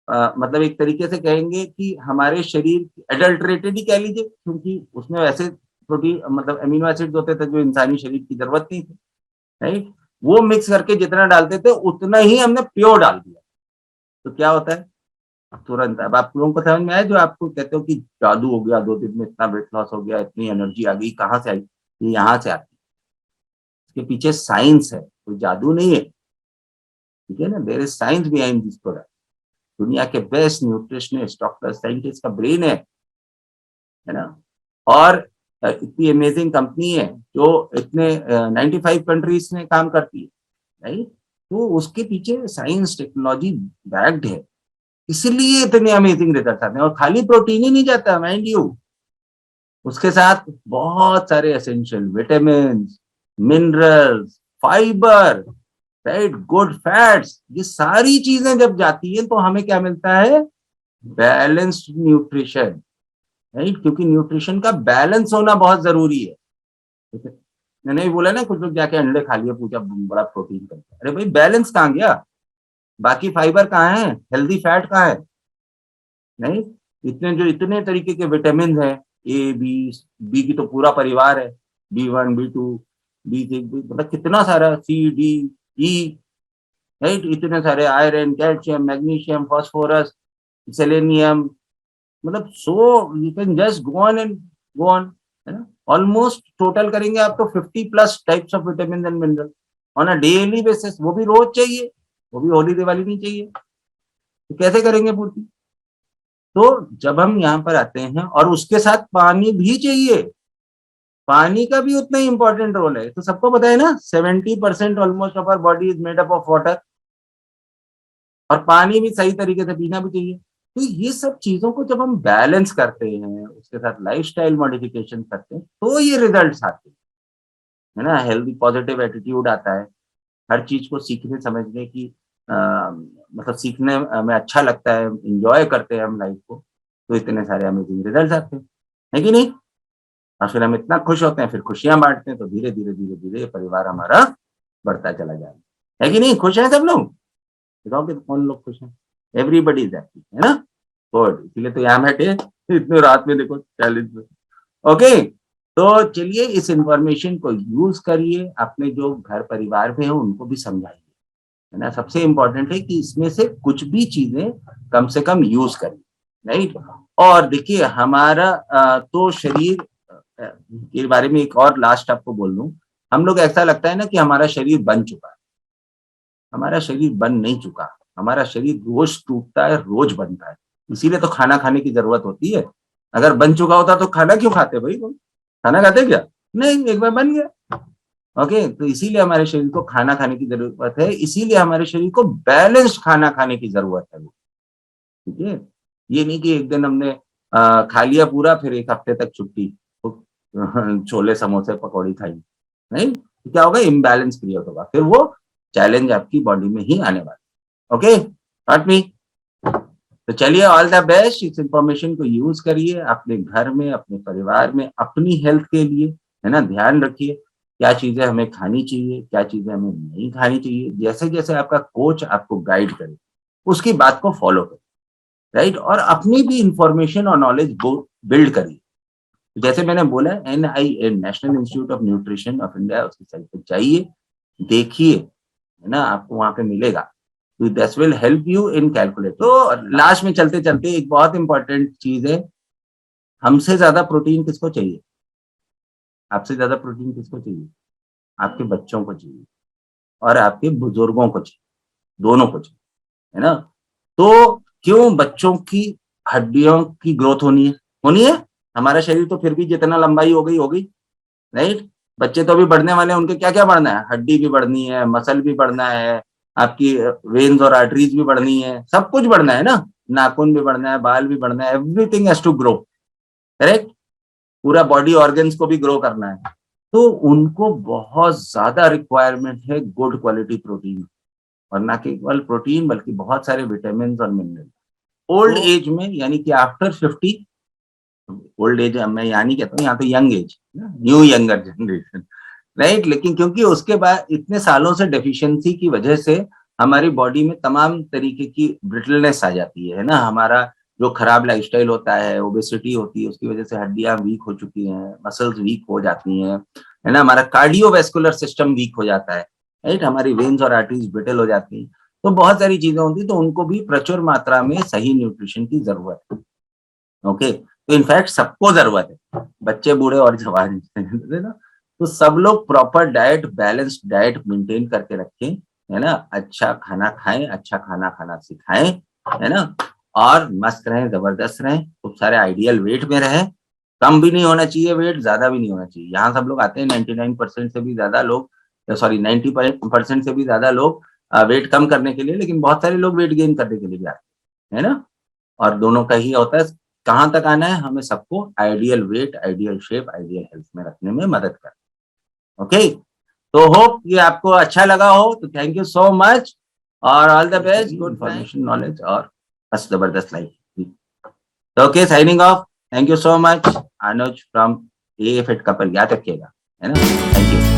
मतलब एक तरीके से कहेंगे कि हमारे शरीर एडल्ट्रेटेड ही कह लीजिए, क्योंकि उसमें वैसे प्रोटीन मतलब अमीनो एसिड्स होते थे जो इंसानी शरीर की जरूरत नहीं थी, राइट। वो मिक्स करके जितना डालते थे उतना ही हमने प्योर डाल दिया। तो क्या होता है, तुरंत, अब आप लोगों को समझ में आया, जो आपको कहते हो कि जादू हो गया, 2 दिन में इतना वेट लॉस हो गया, इतनी एनर्जी आ गई, कहाँ से आई, ये यहाँ से आती है। इसके पीछे साइंस है, कोई जादू नहीं है, ठीक है ना। There is science behind this product. दुनिया के बेस्ट न्यूट्रिशनिस्ट, डॉक्टर, साइंटिस्ट का ब्रेन है ना। और इतनी अमेजिंग कंपनी है जो इतने 95 कंट्रीज में काम करती है, राइट। तो उसके पीछे साइंस टेक्नोलॉजी बैक्ड है, इसलिए इतने अमेजिंग रिजल्ट आते हैं। और खाली प्रोटीन ही नहीं जाता, माइंड यू, उसके साथ बहुत सारे essential vitamin, minerals, fibre, right, good fats, ये सारी चीजें जब जाती हैं तो हमें क्या मिलता है, बैलेंस्ड न्यूट्रिशन, राइट। क्योंकि न्यूट्रिशन का बैलेंस होना बहुत जरूरी है, ठीक है? मैंने भी बोला ना, कुछ लोग जाके अंडे खा लिए, पूछा बड़ा प्रोटीन करता है, अरे भाई बैलेंस कहाँ गया, बाकी फाइबर कहाँ है, हेल्दी फैट कहाँ है, नहीं। इतने तरीके के विटामिन है, ए बी, बी की तो पूरा परिवार है, B1 B2 B6, मतलब कितना सारा, C D E, राइट। इतने सारे iron, calcium, magnesium, phosphorus, selenium, मतलब so you can just go on and go on, है ना। ऑलमोस्ट टोटल करेंगे आप तो 50+ types of vitamin and mineral on a daily basis, वो भी रोज चाहिए, वो भी होली दिवाली नहीं चाहिए, तो कैसे करेंगे पूर्ति। तो जब हम यहाँ पर आते हैं, और उसके साथ पानी भी चाहिए, पानी का भी उतना ही इंपॉर्टेंट रोल है। तो सबको पता है ना, 70% almost of our body is made up of water, और पानी भी सही तरीके से पीना भी चाहिए। तो ये सब चीजों को जब हम बैलेंस करते हैं, उसके साथ लाइफस्टाइल मॉडिफिकेशन करते हैं, तो ये रिजल्ट्स आते हैं, है ना। हेल्दी पॉजिटिव एटीट्यूड आता है, हर चीज को सीखने समझने की, मतलब सीखने में अच्छा लगता है, इंजॉय करते हैं हम लाइफ को, तो इतने सारे अमेजिंग रिजल्ट आते हैं, है कि नहीं। और फिर हम इतना खुश होते हैं, फिर खुशियां बांटते हैं, तो धीरे धीरे धीरे धीरे ये परिवार हमारा बढ़ता चला जाएगा, है कि नहीं। खुश है सब लोग, बताओ कि कौन लोग खुश हैं, एवरीबडी इज हैप्पी, है ना। गुड, इसलिए तो यहाँ बैठे इतने रात में, देखो 40 में। ओके, तो चलिए इस इंफॉर्मेशन को यूज करिए, अपने जो घर परिवार में है उनको भी समझाइए, है ना। सबसे इम्पोर्टेंट है कि इसमें से कुछ भी चीजें कम से कम यूज करिए, राइट। और देखिए हमारा तो शरीर के बारे में एक और लास्ट आपको बोल दूं, हम लोग ऐसा लगता है ना कि हमारा शरीर बन चुका है, हमारा शरीर बन नहीं चुका, हमारा शरीर रोज टूटता है, रोज बनता है, इसीलिए तो खाना खाने की जरूरत होती है। अगर बन चुका होता तो खाना क्यों खाते भाई, खाना खाते क्या, नहीं, एक बार बन गया। ओके, तो इसीलिए हमारे शरीर को खाना खाने की जरूरत है, इसीलिए हमारे शरीर को बैलेंस्ड खाना खाने की जरूरत है, ठीक है। ये नहीं कि एक दिन हमने खा लिया पूरा, फिर एक हफ्ते तक छुट्टी, तो छोले समोसे पकौड़ी खाई, नहीं, तो क्या होगा, इम्बैलेंस क्रिएट होगा, फिर वो चैलेंज आपकी बॉडी में ही आने वाला। Okay, not me. तो चलिए, ऑल द बेस्ट, इस इंफॉर्मेशन को यूज करिए अपने घर में, अपने परिवार में, अपनी हेल्थ के लिए, है ना। ध्यान रखिए क्या चीजें हमें खानी चाहिए, क्या चीजें हमें नहीं खानी चाहिए, जैसे जैसे आपका कोच आपको गाइड करे उसकी बात को फॉलो करिए, राइट। और अपनी भी इंफॉर्मेशन और नॉलेज बिल्ड करिए। जैसे मैंने बोला, NIN, national institute of nutrition of India, उसकी साइट पे जाइए, देखिए, है ना, आपको वहां पे मिलेगा। This will help you in calculate. तो लास्ट में चलते चलते एक बहुत इंपॉर्टेंट चीज है, हमसे ज्यादा प्रोटीन किसको चाहिए, आपसे ज्यादा प्रोटीन किसको चाहिए, आपके बच्चों को चाहिए और आपके बुजुर्गों को चाहिए, दोनों को चाहिए, है ना। तो क्यों बच्चों की हड्डियों की ग्रोथ होनी है, हमारा शरीर तो फिर भी जितना लंबाई हो गई, राइट। बच्चे तो अभी बढ़ने वाले हैं, उनके क्या क्या बढ़ना है, हड्डी भी बढ़नी है, मसल भी बढ़ना है, आपकी वेन्स और आर्टरीज भी बढ़नी है, सब कुछ बढ़ना है ना, नाखून भी बढ़ना है, बाल भी बढ़ना है, everything has to grow, correct. पूरा बॉडी ऑर्गन्स को भी ग्रो करना है, तो उनको बहुत ज्यादा रिक्वायरमेंट है गुड क्वालिटी प्रोटीन, और ना केवल प्रोटीन बल्कि बहुत सारे विटामिन और मिनरल। ओल्ड एज में, यानी कि आफ्टर 50, ओल्ड एज मैं यहाँ नहीं कहता हूँ, यहाँ तो young age, new younger generation, right. लेकिन क्योंकि उसके बाद इतने सालों से डेफिशिएंसी की वजह से हमारी बॉडी में तमाम तरीके की ब्रिटलनेस आ जाती है ना, हमारा जो खराब लाइफस्टाइल होता है, ओबेसिटी होती है, उसकी वजह से हड्डियां वीक हो चुकी हैं, मसल्स वीक हो जाती हैं, है ना, हमारा कार्डियोवैस्कुलर सिस्टम वीक हो जाता है, राइट, हमारी वेन्स और आर्टरीज ब्रिटल हो जाती हैं, तो बहुत सारी चीजें होती है, तो उनको भी प्रचुर मात्रा में सही न्यूट्रिशन की जरूरत है। ओके, तो इनफैक्ट सबको जरूरत है, बच्चे, बूढ़े और जवान, है ना। तो सब लोग proper diet, balanced diet maintain करके रखें, है ना, अच्छा खाना खाएं, अच्छा खाना खाना सिखाएं, है ना, और मस्त रहें, जबरदस्त रहें, खूब सारे आइडियल वेट में रहें, कम भी नहीं होना चाहिए वेट, ज्यादा भी नहीं होना चाहिए। यहाँ सब लोग आते हैं 99% से भी ज्यादा लोग, सॉरी 90% से भी ज्यादा लोग वेट कम करने के लिए, लेकिन बहुत सारे लोग वेट गेन करने के लिए भी आते हैं, है ना। और दोनों का ही होता है, कहाँ तक आना है, हमें सबको ideal weight, ideal shape, ideal health में रखने में मदद कर। ओके, तो होप ये आपको अच्छा लगा हो, तो थैंक यू सो मच, और all the best, good information, knowledge, और बस जबरदस्त life. Okay, signing off, thank you so much, Anuj from A fit couple, याद रखिएगा, है ना, थैंक यू।